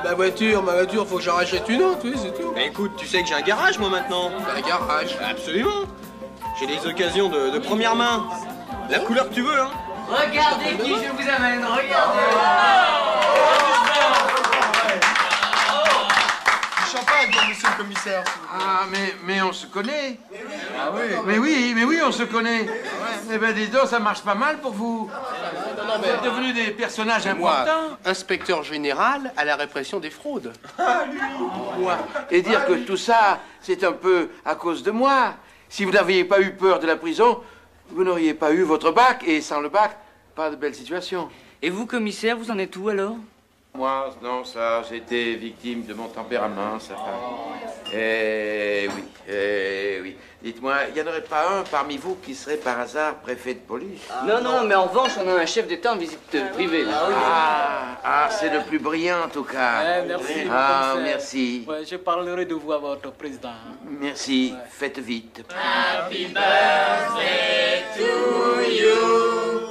Speaker 10: Ma voiture, faut que j'en rachète une autre, oui, c'est tout.
Speaker 4: Bah écoute, tu sais que j'ai un garage, moi, maintenant.
Speaker 10: Un garage?
Speaker 4: Absolument. J'ai des occasions de première main. La couleur que tu veux, hein.
Speaker 9: Regardez qui je vous amène, regardez.
Speaker 10: Champagne pour monsieur le commissaire.
Speaker 17: Ah, mais on se connaît. Ah oui. Mais oui, on se connaît. Eh ben, dis donc, ça marche pas mal pour vous. Vous êtes devenus des personnages importants.
Speaker 10: Inspecteur général à la répression des fraudes.
Speaker 17: Moi. Et dire que tout ça, c'est un peu à cause de moi. Si vous n'aviez pas eu peur de la prison, vous n'auriez pas eu votre bac. Et sans le bac, pas de belle situation.
Speaker 9: Et vous, commissaire, vous en êtes où alors?
Speaker 7: Moi, non, ça, j'ai été victime de mon tempérament, ça. Eh oui. Dites-moi, il n'y en aurait pas un parmi vous qui serait par hasard préfet de police?
Speaker 9: Non, mais en revanche, on a un chef d'État en visite privée, là.
Speaker 7: Ah, c'est le plus brillant, en tout cas.
Speaker 22: Merci.
Speaker 7: Merci.
Speaker 22: Ouais, je parlerai de vous à votre président.
Speaker 7: Merci. Faites vite.
Speaker 3: Happy birthday to you.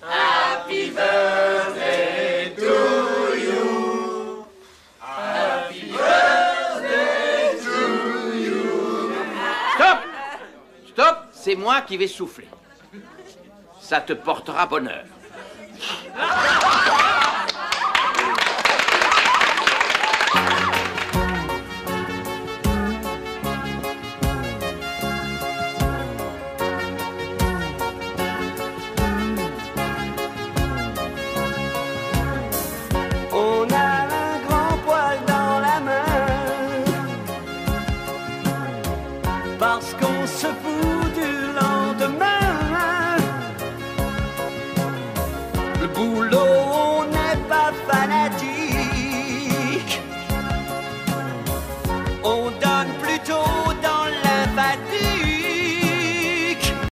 Speaker 3: Happy birthday to you. Happy birthday to you.
Speaker 7: Stop, c'est moi qui vais souffler. Ça te portera bonheur.
Speaker 3: On a un grand poil dans la main parce qu'on se fout du lendemain. Le boulot, on n'est pas fanatique. On donne plus